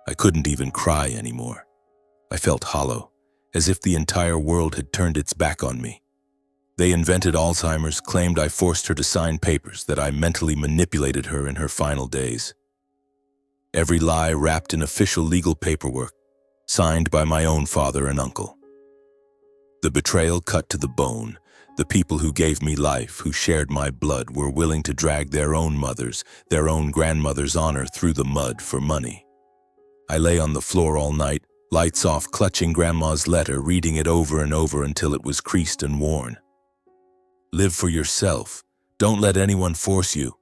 I couldn't even cry anymore. I felt hollow, as if the entire world had turned its back on me. They invented Alzheimer's, claimed I forced her to sign papers, that I mentally manipulated her in her final days. Every lie wrapped in official legal paperwork, signed by my own father and uncle. The betrayal cut to the bone. The people who gave me life, who shared my blood, were willing to drag their own mother's, their own grandmother's honor through the mud for money. I lay on the floor all night, lights off, clutching Grandma's letter, reading it over and over until it was creased and worn. "Live for yourself. Don't let anyone force you."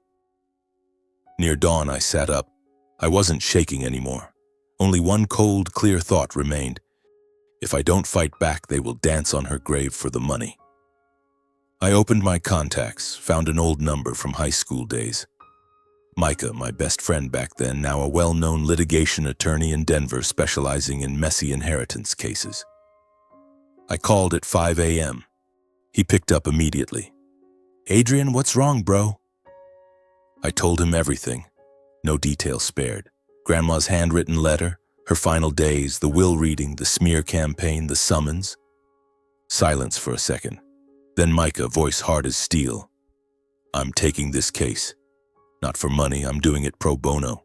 Near dawn, I sat up. I wasn't shaking anymore. Only one cold, clear thought remained. If I don't fight back, they will dance on her grave for the money. I opened my contacts, found an old number from high school days. Micah, my best friend back then, now a well-known litigation attorney in Denver specializing in messy inheritance cases. I called at 5 a.m. He picked up immediately. "Adrian, what's wrong, bro?" I told him everything, no detail spared. Grandma's handwritten letter, her final days, the will reading, the smear campaign, the summons. Silence for a second. Then Micah, voice hard as steel. I'm taking this case. Not for money, I'm doing it pro bono.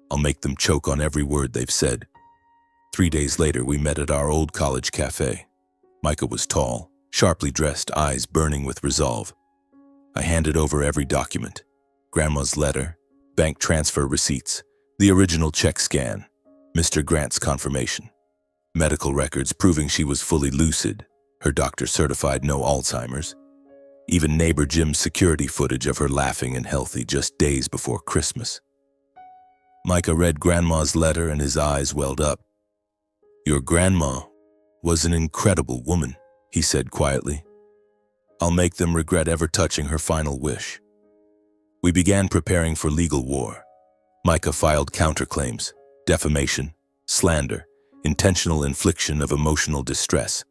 I'll make them choke on every word they've said. 3 days later, we met at our old college cafe. Micah was tall, sharply dressed, eyes burning with resolve. I handed over every document. Grandma's letter, bank transfer receipts, the original check scan, Mr. Grant's confirmation, medical records proving she was fully lucid, her doctor certified no Alzheimer's, even neighbor Jim's security footage of her laughing and healthy just days before Christmas. Micah read Grandma's letter and his eyes welled up. Your grandma was an incredible woman, he said quietly. I'll make them regret ever touching her final wish. We began preparing for legal war. Micah filed counterclaims, defamation, slander, intentional infliction of emotional distress.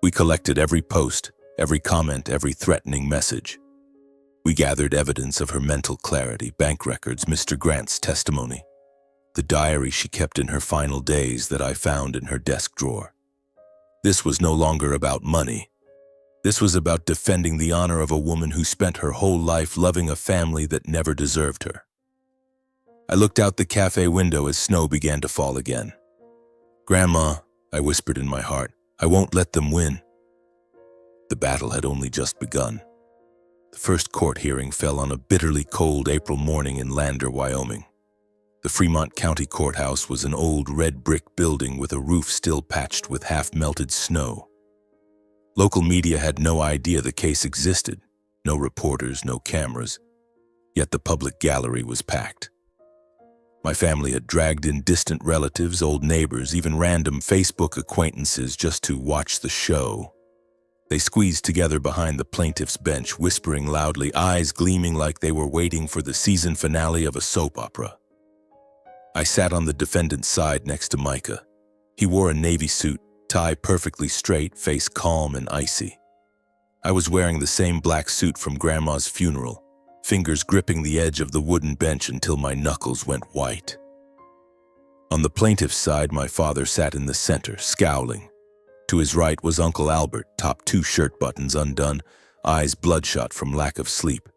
We collected every post, every comment, every threatening message. We gathered evidence of her mental clarity, bank records, Mr. Grant's testimony, the diary she kept in her final days that I found in her desk drawer. This was no longer about money. This was about defending the honor of a woman who spent her whole life loving a family that never deserved her. I looked out the cafe window as snow began to fall again. Grandma, I whispered in my heart, I won't let them win. The battle had only just begun. The first court hearing fell on a bitterly cold April morning in Lander, Wyoming. The Fremont County Courthouse was an old red brick building with a roof still patched with half-melted snow. Local media had no idea the case existed, no reporters, no cameras, yet the public gallery was packed. My family had dragged in distant relatives, old neighbors, even random Facebook acquaintances just to watch the show. They squeezed together behind the plaintiff's bench, whispering loudly, eyes gleaming like they were waiting for the season finale of a soap opera. I sat on the defendant's side next to Micah. He wore a navy suit, tie perfectly straight, face calm and icy. I was wearing the same black suit from Grandma's funeral, fingers gripping the edge of the wooden bench until my knuckles went white. On the plaintiff's side, my father sat in the center, scowling. To his right was Uncle Albert, top 2 shirt buttons undone, eyes bloodshot from lack of sleep.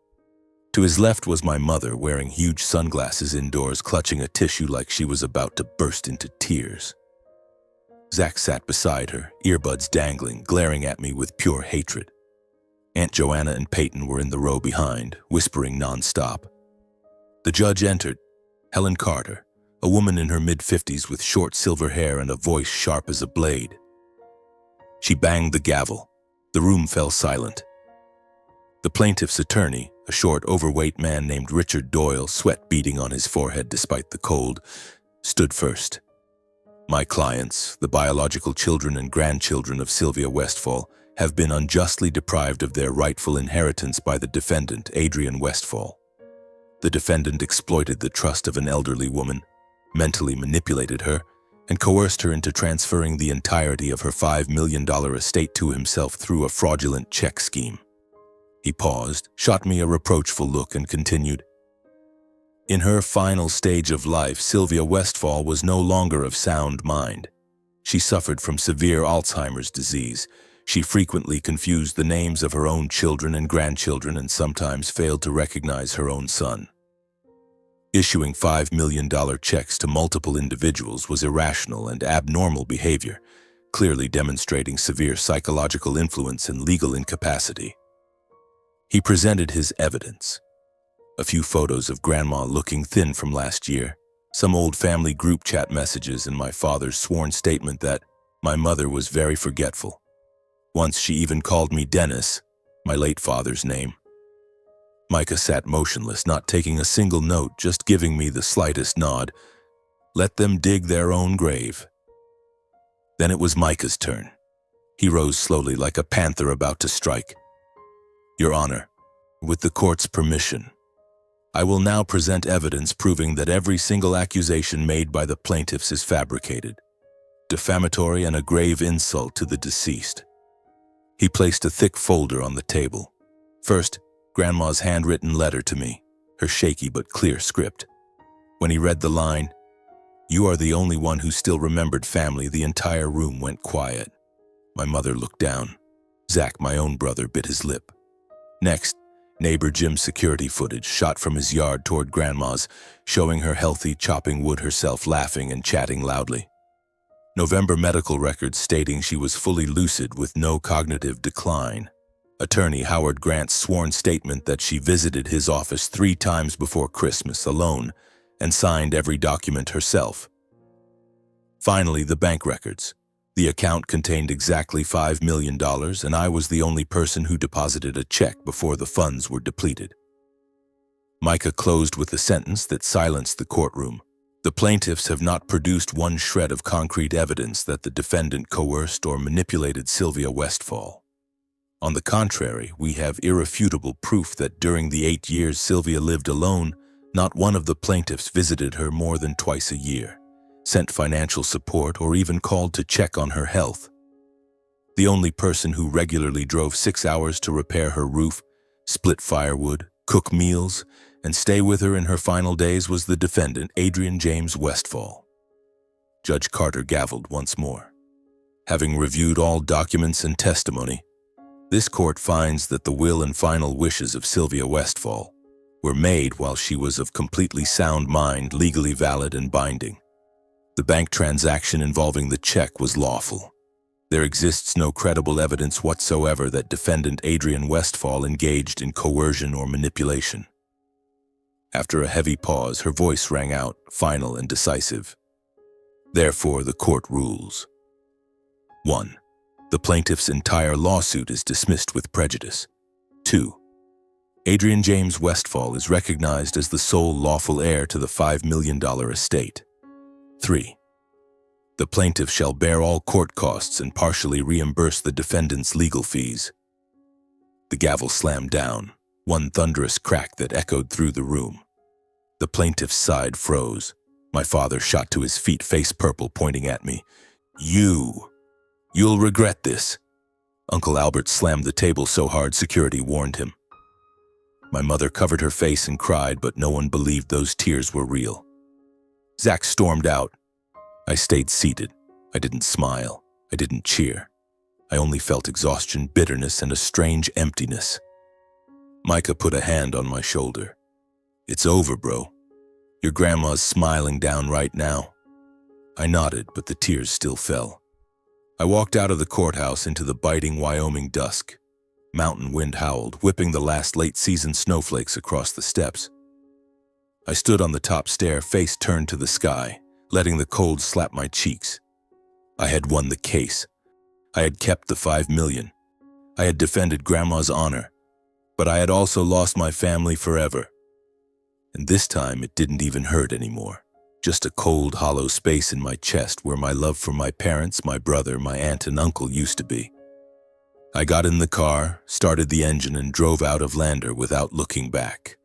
To his left was my mother, wearing huge sunglasses indoors, clutching a tissue like she was about to burst into tears. Zach sat beside her, earbuds dangling, glaring at me with pure hatred. Aunt Joanna and Peyton were in the row behind, whispering nonstop. The judge entered, Helen Carter, a woman in her mid-50s with short silver hair and a voice sharp as a blade. She banged the gavel. The room fell silent. The plaintiff's attorney, a short, overweight man named Richard Doyle, sweat beading on his forehead despite the cold, stood first. My clients, the biological children and grandchildren of Sylvia Westfall, have been unjustly deprived of their rightful inheritance by the defendant, Adrian Westfall. The defendant exploited the trust of an elderly woman, mentally manipulated her, and coerced her into transferring the entirety of her $5 million estate to himself through a fraudulent check scheme. He paused, shot me a reproachful look, and continued. In her final stage of life, Sylvia Westfall was no longer of sound mind. She suffered from severe Alzheimer's disease. She frequently confused the names of her own children and grandchildren and sometimes failed to recognize her own son. Issuing $5 million checks to multiple individuals was irrational and abnormal behavior, clearly demonstrating severe psychological influence and legal incapacity. He presented his evidence. A few photos of Grandma looking thin from last year, some old family group chat messages, and my father's sworn statement that my mother was very forgetful. Once she even called me Dennis, my late father's name. Micah sat motionless, not taking a single note, just giving me the slightest nod. Let them dig their own grave. Then it was Micah's turn. He rose slowly like a panther about to strike. Your Honor, with the court's permission, I will now present evidence proving that every single accusation made by the plaintiffs is fabricated, defamatory, and a grave insult to the deceased. He placed a thick folder on the table. First, Grandma's handwritten letter to me, her shaky but clear script. When he read the line, You are the only one who still remembered family." The entire room went quiet. My mother looked down. Zach, my own brother, bit his lip. Next, neighbor Jim's security footage shot from his yard toward Grandma's, showing her healthy, chopping wood herself, laughing and chatting loudly. November medical records stating she was fully lucid with no cognitive decline. Attorney Howard Grant's sworn statement that she visited his office 3 times before Christmas alone and signed every document herself. Finally, the bank records. The account contained exactly $5 million, and I was the only person who deposited a check before the funds were depleted. Micah closed with a sentence that silenced the courtroom. "The plaintiffs have not produced one shred of concrete evidence that the defendant coerced or manipulated Sylvia Westfall. On the contrary, we have irrefutable proof that during the 8 years Sylvia lived alone, not one of the plaintiffs visited her more than twice a year, sent financial support, or even called to check on her health. The only person who regularly drove 6 hours to repair her roof, split firewood, cook meals, and stay with her in her final days was the defendant, Adrian James Westfall." Judge Carter gavelled once more. "Having reviewed all documents and testimony, this court finds that the will and final wishes of Sylvia Westfall were made while she was of completely sound mind, legally valid and binding. The bank transaction involving the check was lawful. There exists no credible evidence whatsoever that defendant Adrian Westfall engaged in coercion or manipulation." After a heavy pause, her voice rang out, final and decisive. "Therefore, the court rules. 1. The plaintiff's entire lawsuit is dismissed with prejudice. 2. Adrian James Westfall is recognized as the sole lawful heir to the $5 million estate. 3. The plaintiff shall bear all court costs and partially reimburse the defendant's legal fees." The gavel slammed down, one thunderous crack that echoed through the room. The plaintiff's side froze. My father shot to his feet, face purple, pointing at me. You'll regret this." Uncle Albert slammed the table so hard security warned him. My mother covered her face and cried, but no one believed those tears were real. Zach stormed out. I stayed seated. I didn't smile. I didn't cheer. I only felt exhaustion, bitterness, and a strange emptiness. Micah put a hand on my shoulder. "It's over, bro. Your grandma's smiling down right now." I nodded, but the tears still fell. I walked out of the courthouse into the biting Wyoming dusk. Mountain wind howled, whipping the last late-season snowflakes across the steps. I stood on the top stair, face turned to the sky, letting the cold slap my cheeks. I had won the case. I had kept the $5 million. I had defended Grandma's honor. But I had also lost my family forever. And this time it didn't even hurt anymore. Just a cold, hollow space in my chest where my love for my parents, my brother, my aunt, and uncle used to be. I got in the car, started the engine, and drove out of Lander without looking back.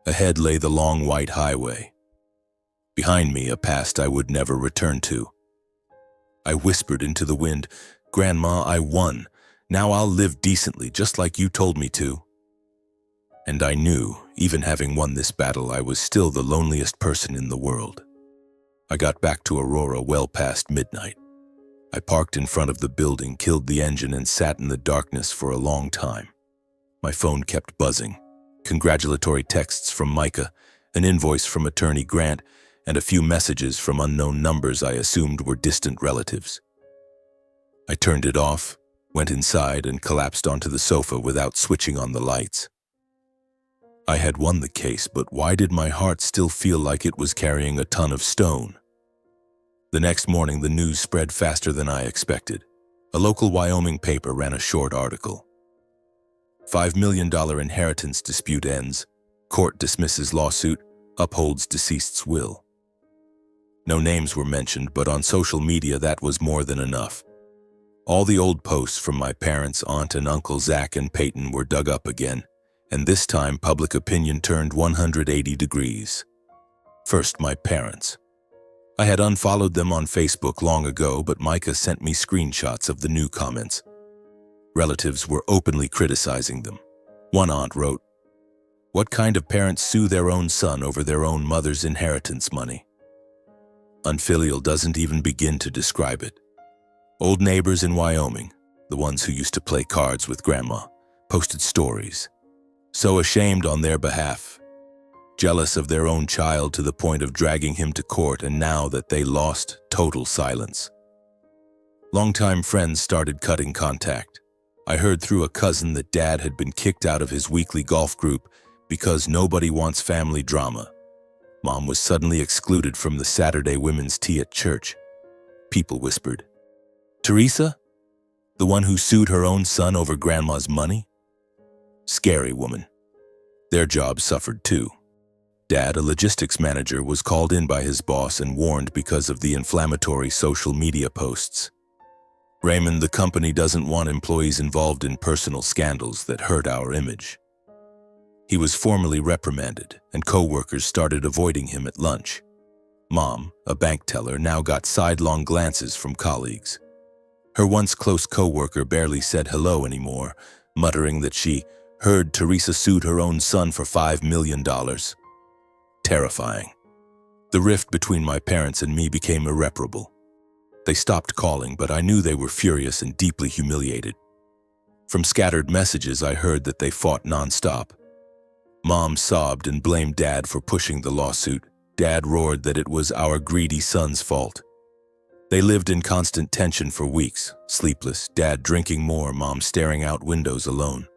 Ahead lay the long white highway. Behind me, a past I would never return to. I whispered into the wind, "Grandma, I won. Now I'll live decently, just like you told me to." And I knew, even having won this battle, I was still the loneliest person in the world. I got back to Aurora well past midnight. I parked in front of the building, killed the engine, and sat in the darkness for a long time. My phone kept buzzing. Congratulatory texts from Micah, an invoice from Attorney Grant, and a few messages from unknown numbers I assumed were distant relatives. I turned it off, went inside, and collapsed onto the sofa without switching on the lights. I had won the case, but why did my heart still feel like it was carrying a ton of stone? The next morning, the news spread faster than I expected. A local Wyoming paper ran a short article. $5 million inheritance dispute ends. Court dismisses lawsuit, upholds deceased's will. No names were mentioned, but on social media that was more than enough. All the old posts from my parents, aunt, and uncle Zach and Peyton were dug up again, and this time public opinion turned 180 degrees. First, my parents. I had unfollowed them on Facebook long ago, but Micah sent me screenshots of the new comments. Relatives were openly criticizing them. One aunt wrote, "What kind of parents sue their own son over their own mother's inheritance money?" Unfilial doesn't even begin to describe it. Old neighbors in Wyoming, the ones who used to play cards with Grandma, posted stories, so ashamed on their behalf, jealous of their own child to the point of dragging him to court, and now that they lost, total silence. Longtime friends started cutting contact. I heard through a cousin that Dad had been kicked out of his weekly golf group because nobody wants family drama. Mom was suddenly excluded from the Saturday women's tea at church. People whispered, "Teresa? The one who sued her own son over Grandma's money?" Scary woman. Their jobs suffered too. Dad, a logistics manager, was called in by his boss and warned because of the inflammatory social media posts. "Raymond, the company doesn't want employees involved in personal scandals that hurt our image." He was formally reprimanded, and co-workers started avoiding him at lunch. Mom, a bank teller, now got sidelong glances from colleagues. Her once close co-worker barely said hello anymore, muttering that she heard Teresa sued her own son for $5 million. Terrifying. The rift between my parents and me became irreparable. They stopped calling, but I knew they were furious and deeply humiliated. From scattered messages, I heard that they fought nonstop. Mom sobbed and blamed Dad for pushing the lawsuit. Dad roared that it was our greedy son's fault. They lived in constant tension for weeks, sleepless, Dad drinking more, Mom staring out windows alone.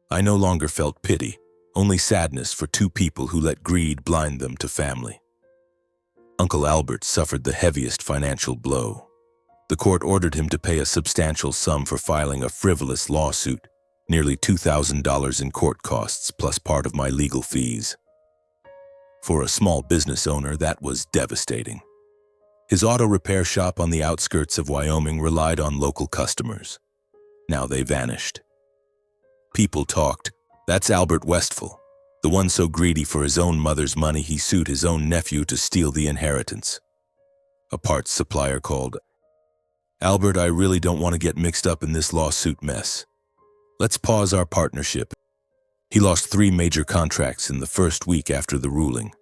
I no longer felt pity, only sadness for two people who let greed blind them to family. Uncle Albert suffered the heaviest financial blow. The court ordered him to pay a substantial sum for filing a frivolous lawsuit, nearly $2,000 in court costs plus part of my legal fees. For a small business owner, that was devastating. His auto repair shop on the outskirts of Wyoming relied on local customers. Now they vanished. People talked. That's Albert Westphal, the one so greedy for his own mother's money he sued his own nephew to steal the inheritance. A parts supplier called. "Albert, I really don't want to get mixed up in this lawsuit mess. Let's pause our partnership." He lost 3 major contracts in the first week after the ruling.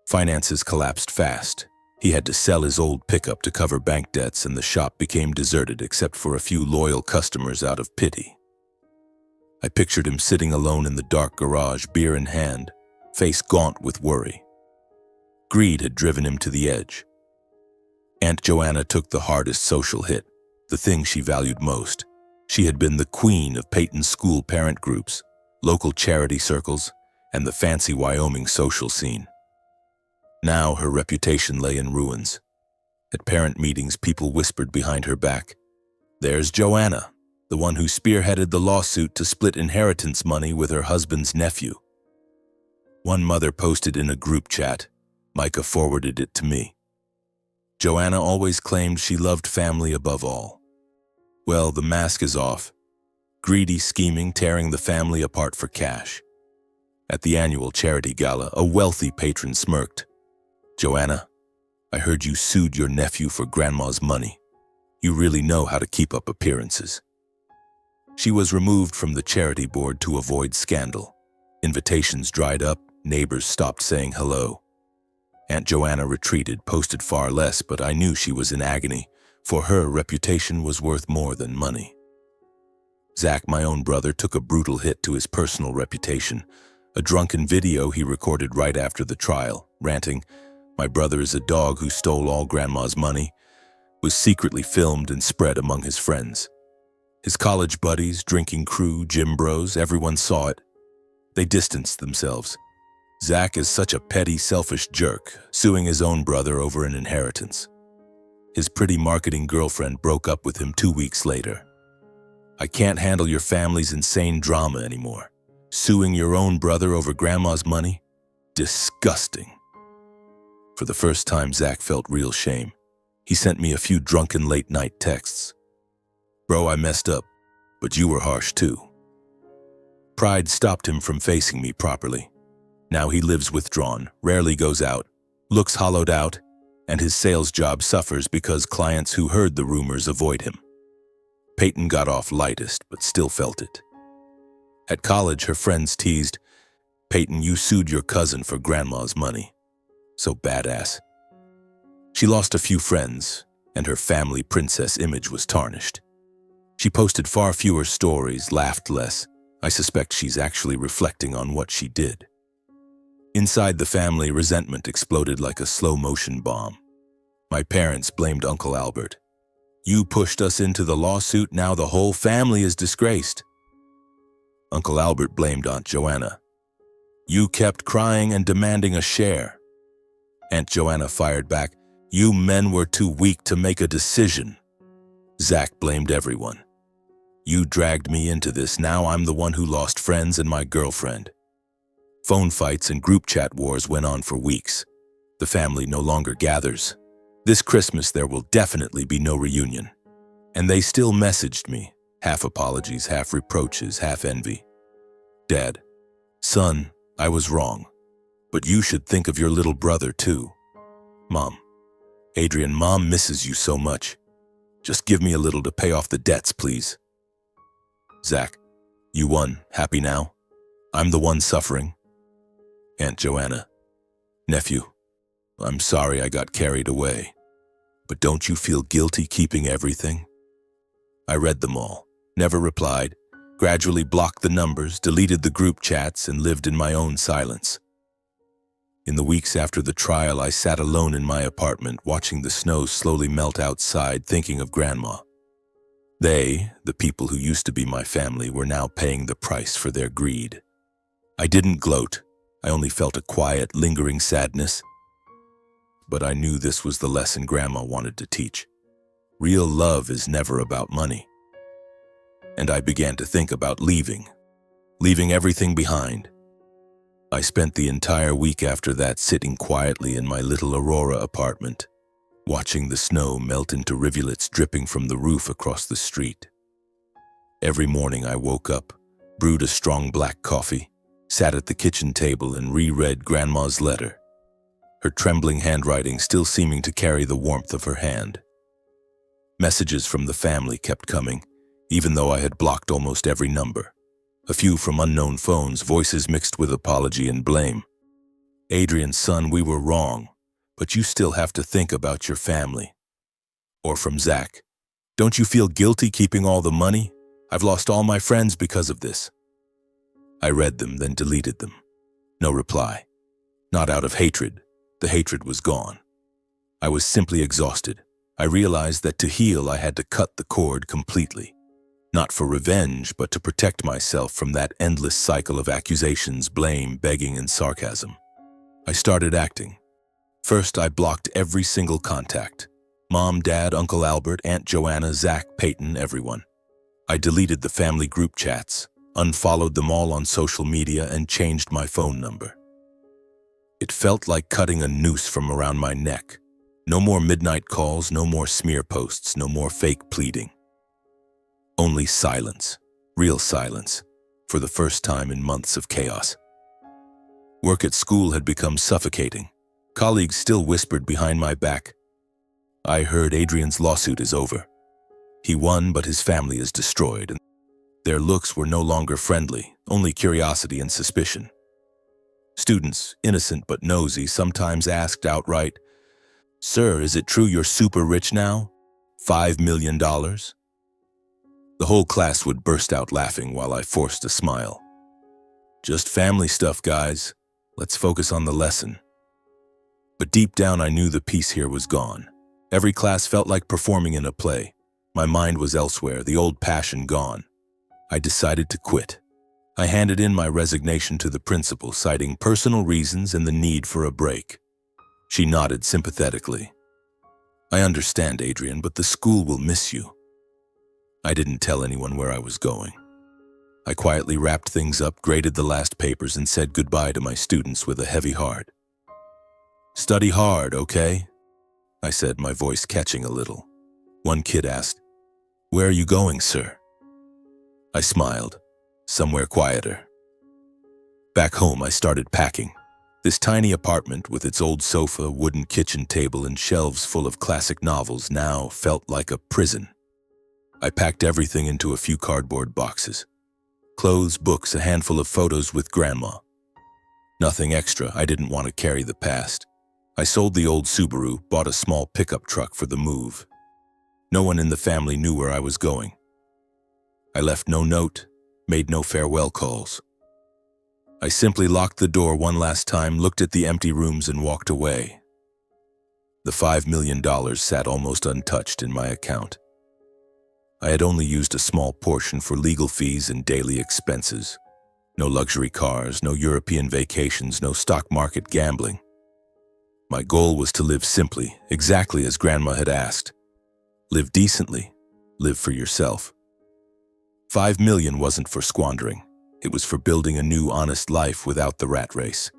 Finances collapsed fast. He had to sell his old pickup to cover bank debts, and the shop became deserted except for a few loyal customers out of pity. I pictured him sitting alone in the dark garage, beer in hand, face gaunt with worry. Greed had driven him to the edge. Aunt Joanna took the hardest social hit, the thing she valued most. She had been the queen of Peyton's school parent groups, local charity circles, and the fancy Wyoming social scene. Now her reputation lay in ruins. At parent meetings, people whispered behind her back, "There's Joanna, the one who spearheaded the lawsuit to split inheritance money with her husband's nephew." One mother posted in a group chat. Micah forwarded it to me. "Joanna always claimed she loved family above all. Well, the mask is off. Greedy scheming, tearing the family apart for cash." At the annual charity gala, a wealthy patron smirked. "Joanna, I heard you sued your nephew for Grandma's money. You really know how to keep up appearances." She was removed from the charity board to avoid scandal. Invitations dried up, neighbors stopped saying hello. Aunt Joanna retreated, posted far less, but I knew she was in agony. For her, reputation was worth more than money. Zach, my own brother, took a brutal hit to his personal reputation. A drunken video he recorded right after the trial, ranting, "My brother is a dog who stole all Grandma's money," was secretly filmed and spread among his friends. His college buddies, drinking crew, gym bros, everyone saw it. They distanced themselves. Zach is such a petty, selfish jerk, suing his own brother over an inheritance. His pretty marketing girlfriend broke up with him 2 weeks later. "I can't handle your family's insane drama anymore. Suing your own brother over Grandma's money? Disgusting." For the first time, Zach felt real shame. He sent me a few drunken late-night texts. "Bro, I messed up, but you were harsh too." Pride stopped him from facing me properly. Now he lives withdrawn, rarely goes out, looks hollowed out, and his sales job suffers because clients who heard the rumors avoid him. Peyton got off lightest, but still felt it. At college, her friends teased, "Peyton, you sued your cousin for Grandma's money. So badass." She lost a few friends, and her family princess image was tarnished. She posted far fewer stories, laughed less. I suspect she's actually reflecting on what she did. Inside the family, resentment exploded like a slow-motion bomb. My parents blamed Uncle Albert. "You pushed us into the lawsuit, now the whole family is disgraced." Uncle Albert blamed Aunt Joanna. "You kept crying and demanding a share." Aunt Joanna fired back, "You men were too weak to make a decision." Zach blamed everyone. "You dragged me into this, now I'm the one who lost friends and my girlfriend." Phone fights and group chat wars went on for weeks. The family no longer gathers. This Christmas there will definitely be no reunion. And they still messaged me, half apologies, half reproaches, half envy. "Dad, son, I was wrong, but you should think of your little brother too." "Mom, Adrian, Mom misses you so much. Just give me a little to pay off the debts, please." "Zach, you won. Happy now? I'm the one suffering." Aunt Joanna, "Nephew, I'm sorry I got carried away, but don't you feel guilty keeping everything?" I read them all, never replied, gradually blocked the numbers, deleted the group chats, and lived in my own silence. In the weeks after the trial, I sat alone in my apartment, watching the snow slowly melt outside, thinking of Grandma. They, the people who used to be my family, were now paying the price for their greed. I didn't gloat. I only felt a quiet, lingering sadness. But I knew this was the lesson Grandma wanted to teach. Real love is never about money. And I began to think about leaving everything behind. I spent the entire week after that sitting quietly in my little Aurora apartment, watching the snow melt into rivulets dripping from the roof across the street. Every morning I woke up, brewed a strong black coffee, sat at the kitchen table and reread Grandma's letter, her trembling handwriting still seeming to carry the warmth of her hand. Messages from the family kept coming, even though I had blocked almost every number. A few from unknown phones, voices mixed with apology and blame. "Adrian, son, we were wrong, but you still have to think about your family." Or from Zach, "Don't you feel guilty keeping all the money? I've lost all my friends because of this." I read them, then deleted them. No reply. Not out of hatred. The hatred was gone. I was simply exhausted. I realized that to heal I had to cut the cord completely. Not for revenge, but to protect myself from that endless cycle of accusations, blame, begging, and sarcasm. I started acting. First, I blocked every single contact. Mom, Dad, Uncle Albert, Aunt Joanna, Zach, Peyton, everyone. I deleted the family group chats, unfollowed them all on social media, and changed my phone number. It felt like cutting a noose from around my neck. No more midnight calls, no more smear posts, no more fake pleading. Only silence, real silence, for the first time in months of chaos. Work at school had become suffocating. Colleagues still whispered behind my back, "I heard Adrian's lawsuit is over. He won, but his family is destroyed." And their looks were no longer friendly, only curiosity and suspicion. Students, innocent but nosy, sometimes asked outright, "Sir, is it true you're super rich now? $5 million?" The whole class would burst out laughing while I forced a smile. "Just family stuff, guys. Let's focus on the lesson." But deep down I knew the peace here was gone. Every class felt like performing in a play. My mind was elsewhere, the old passion gone. I decided to quit. I handed in my resignation to the principal, citing personal reasons and the need for a break. She nodded sympathetically. "I understand, Adrian, but the school will miss you." I didn't tell anyone where I was going. I quietly wrapped things up, graded the last papers, and said goodbye to my students with a heavy heart. "Study hard, okay?" I said, my voice catching a little. One kid asked, "Where are you going, sir?" I smiled. Somewhere quieter. Back home, I started packing. This tiny apartment with its old sofa, wooden kitchen table, and shelves full of classic novels now felt like a prison. I packed everything into a few cardboard boxes. Clothes, books, a handful of photos with Grandma. Nothing extra. I didn't want to carry the past. I sold the old Subaru, bought a small pickup truck for the move. No one in the family knew where I was going. I left no note, made no farewell calls. I simply locked the door one last time, looked at the empty rooms and walked away. The $5 million sat almost untouched in my account. I had only used a small portion for legal fees and daily expenses. No luxury cars, no European vacations, no stock market gambling. My goal was to live simply, exactly as Grandma had asked. Live decently, live for yourself. $5 million wasn't for squandering. It was for building a new, honest life without the rat race.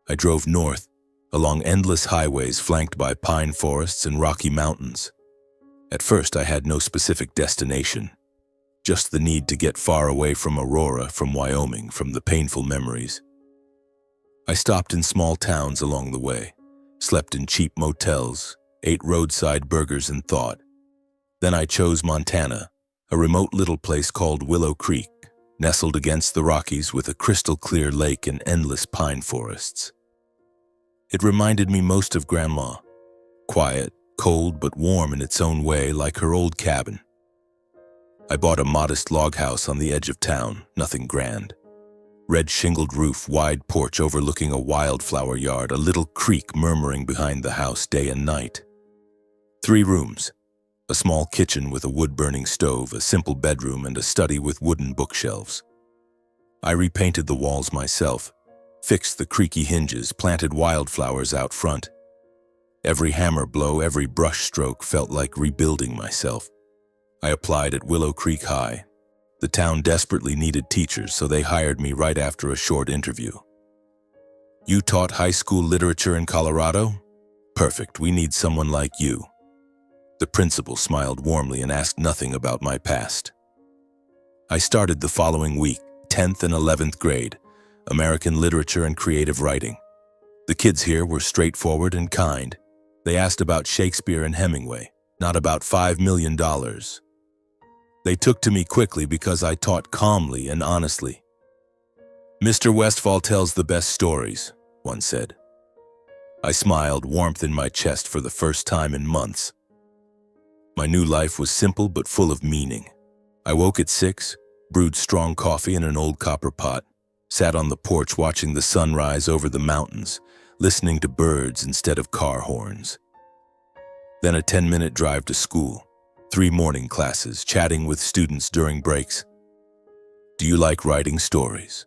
I drove north, along endless highways flanked by pine forests and rocky mountains. At first, I had no specific destination, just the need to get far away from Aurora, from Wyoming, from the painful memories. I stopped in small towns along the way, slept in cheap motels, ate roadside burgers and thought. Then I chose Montana, a remote little place called Willow Creek, nestled against the Rockies with a crystal-clear lake and endless pine forests. It reminded me most of Grandma, quiet, cold but warm in its own way, like her old cabin. I bought a modest log house on the edge of town, nothing grand. Red shingled roof, wide porch overlooking a wildflower yard, a little creek murmuring behind the house day and night. 3 rooms, a small kitchen with a wood-burning stove, a simple bedroom, and a study with wooden bookshelves. I repainted the walls myself, fixed the creaky hinges, planted wildflowers out front. Every hammer blow, every brush stroke felt like rebuilding myself. I applied at Willow Creek High. The town desperately needed teachers, so they hired me right after a short interview. You taught high school literature in Colorado? Perfect, we need someone like you. The principal smiled warmly and asked nothing about my past. I started the following week, 10th and 11th grade, American literature and creative writing. The kids here were straightforward and kind. They asked about Shakespeare and Hemingway, not about $5 million. They took to me quickly because I taught calmly and honestly. Mr. Westfall tells the best stories, one said. I smiled, warmth in my chest for the first time in months. My new life was simple but full of meaning. I woke at 6, brewed strong coffee in an old copper pot, sat on the porch watching the sun rise over the mountains, listening to birds instead of car horns. Then a 10-minute drive to school, 3 morning classes, chatting with students during breaks. Do you like writing stories?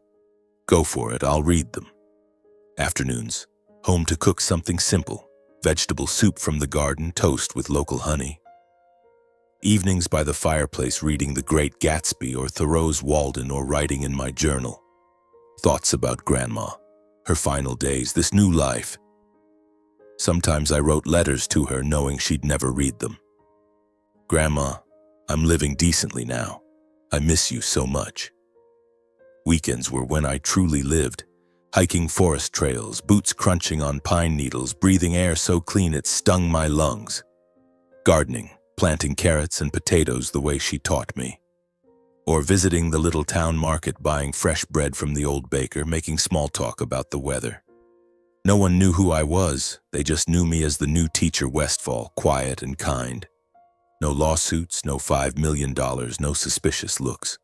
Go for it, I'll read them. Afternoons, home to cook something simple, vegetable soup from the garden, toast with local honey. Evenings by the fireplace reading The Great Gatsby or Thoreau's Walden or writing in my journal. Thoughts about Grandma, her final days, this new life. Sometimes I wrote letters to her knowing she'd never read them. Grandma, I'm living decently now. I miss you so much. Weekends were when I truly lived, hiking forest trails, boots crunching on pine needles, breathing air so clean it stung my lungs. Gardening, planting carrots and potatoes the way she taught me. Or visiting the little town market, buying fresh bread from the old baker, making small talk about the weather. No one knew who I was, they just knew me as the new teacher Westfall, quiet and kind. No lawsuits, no $5 million, no suspicious looks.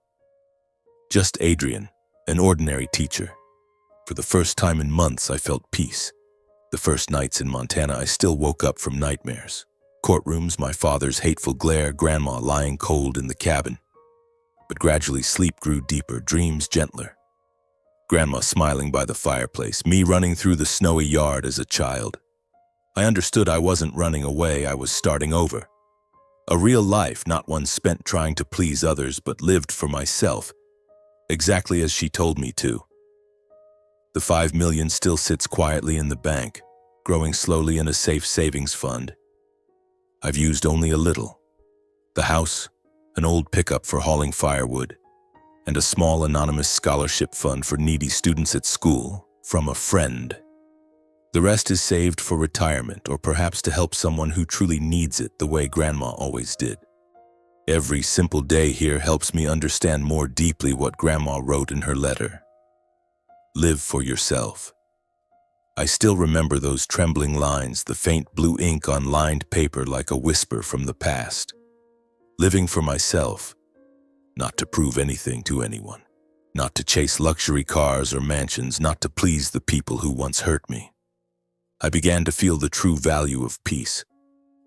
Just Adrian, an ordinary teacher. For the first time in months, I felt peace. The first nights in Montana, I still woke up from nightmares. Courtrooms, my father's hateful glare, Grandma lying cold in the cabin. But gradually sleep grew deeper, dreams gentler. Grandma smiling by the fireplace, me running through the snowy yard as a child. I understood I wasn't running away, I was starting over. A real life, not one spent trying to please others, but lived for myself, exactly as she told me to. The $5 million still sits quietly in the bank, growing slowly in a safe savings fund. I've used only a little. The house, an old pickup for hauling firewood, and a small anonymous scholarship fund for needy students at school, from a friend. The rest is saved for retirement or perhaps to help someone who truly needs it the way Grandma always did. Every simple day here helps me understand more deeply what Grandma wrote in her letter. Live for yourself. I still remember those trembling lines, the faint blue ink on lined paper like a whisper from the past. Living for myself, not to prove anything to anyone, not to chase luxury cars or mansions, not to please the people who once hurt me. I began to feel the true value of peace.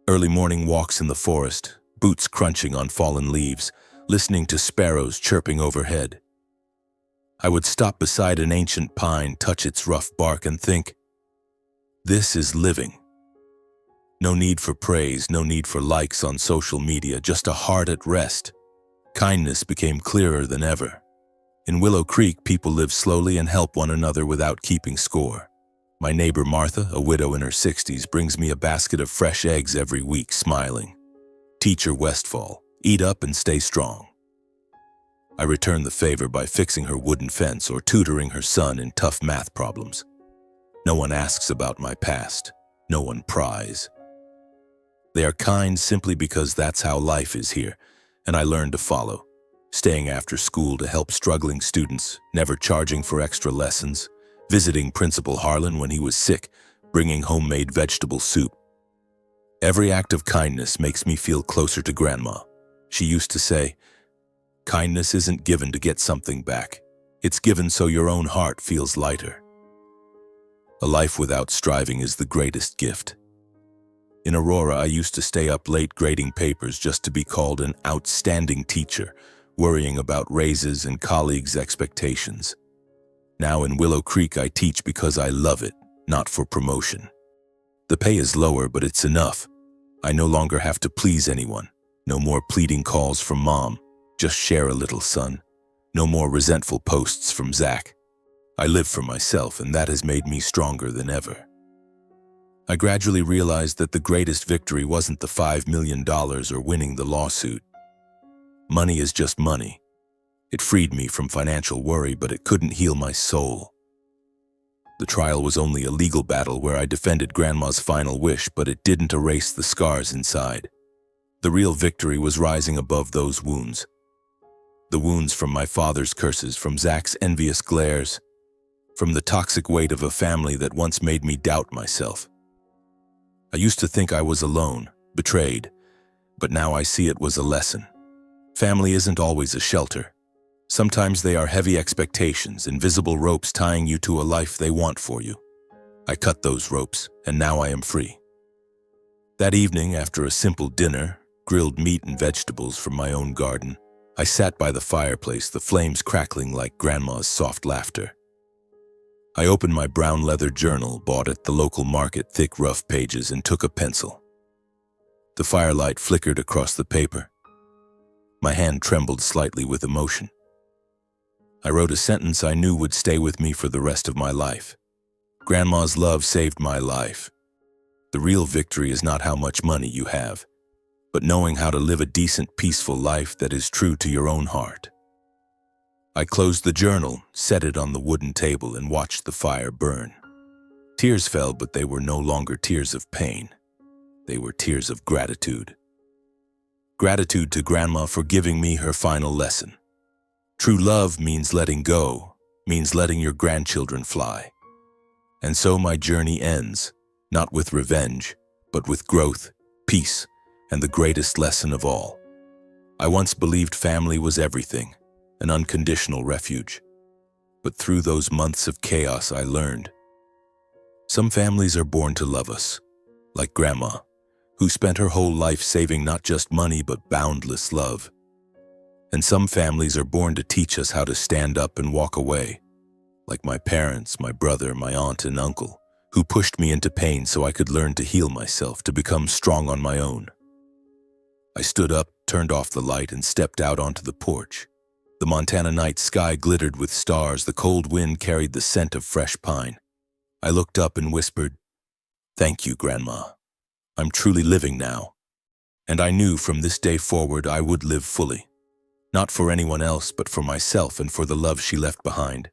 Early morning walks in the forest, boots crunching on fallen leaves, listening to sparrows chirping overhead. I would stop beside an ancient pine, touch its rough bark, and think, this is living. No need for praise, no need for likes on social media, just a heart at rest. Kindness became clearer than ever. In Willow Creek, people live slowly and help one another without keeping score. My neighbor Martha, a widow in her 60s, brings me a basket of fresh eggs every week, smiling. Teacher Westfall, eat up and stay strong. I return the favor by fixing her wooden fence or tutoring her son in tough math problems. No one asks about my past. No one pries. They are kind simply because that's how life is here, and I learned to follow, staying after school to help struggling students, never charging for extra lessons, visiting Principal Harlan when he was sick, bringing homemade vegetable soup. Every act of kindness makes me feel closer to Grandma. She used to say, kindness isn't given to get something back. It's given so your own heart feels lighter. A life without striving is the greatest gift. In Aurora, I used to stay up late grading papers just to be called an outstanding teacher, worrying about raises and colleagues' expectations. Now in Willow Creek, I teach because I love it, not for promotion. The pay is lower, but it's enough. I no longer have to please anyone. No more pleading calls from Mom. Just share a little, son. No more resentful posts from Zach. I live for myself, and that has made me stronger than ever. I gradually realized that the greatest victory wasn't the $5 million or winning the lawsuit. Money is just money. It freed me from financial worry, but it couldn't heal my soul. The trial was only a legal battle where I defended Grandma's final wish, but it didn't erase the scars inside. The real victory was rising above those wounds. The wounds from my father's curses, from Zach's envious glares, from the toxic weight of a family that once made me doubt myself. I used to think I was alone, betrayed, but now I see it was a lesson. Family isn't always a shelter. Sometimes they are heavy expectations, invisible ropes tying you to a life they want for you. I cut those ropes, and now I am free. That evening, after a simple dinner, grilled meat and vegetables from my own garden, I sat by the fireplace, the flames crackling like Grandma's soft laughter. I opened my brown leather journal, bought at the local market, thick, rough pages, and took a pencil. The firelight flickered across the paper. My hand trembled slightly with emotion. I wrote a sentence I knew would stay with me for the rest of my life. Grandma's love saved my life. The real victory is not how much money you have, but knowing how to live a decent, peaceful life that is true to your own heart. I closed the journal, set it on the wooden table, and watched the fire burn. Tears fell, but they were no longer tears of pain. They were tears of gratitude. Gratitude to Grandma for giving me her final lesson. True love means letting go, means letting your grandchildren fly. And so my journey ends, not with revenge, but with growth, peace, and the greatest lesson of all. I once believed family was everything, an unconditional refuge. But through those months of chaos, I learned. Some families are born to love us, like Grandma, who spent her whole life saving not just money but boundless love. And some families are born to teach us how to stand up and walk away, like my parents, my brother, my aunt and uncle, who pushed me into pain so I could learn to heal myself, to become strong on my own. I stood up, turned off the light, and stepped out onto the porch. The Montana night sky glittered with stars. The cold wind carried the scent of fresh pine. I looked up and whispered, "Thank you, Grandma. I'm truly living now." And I knew from this day forward I would live fully. Not for anyone else, but for myself and for the love she left behind.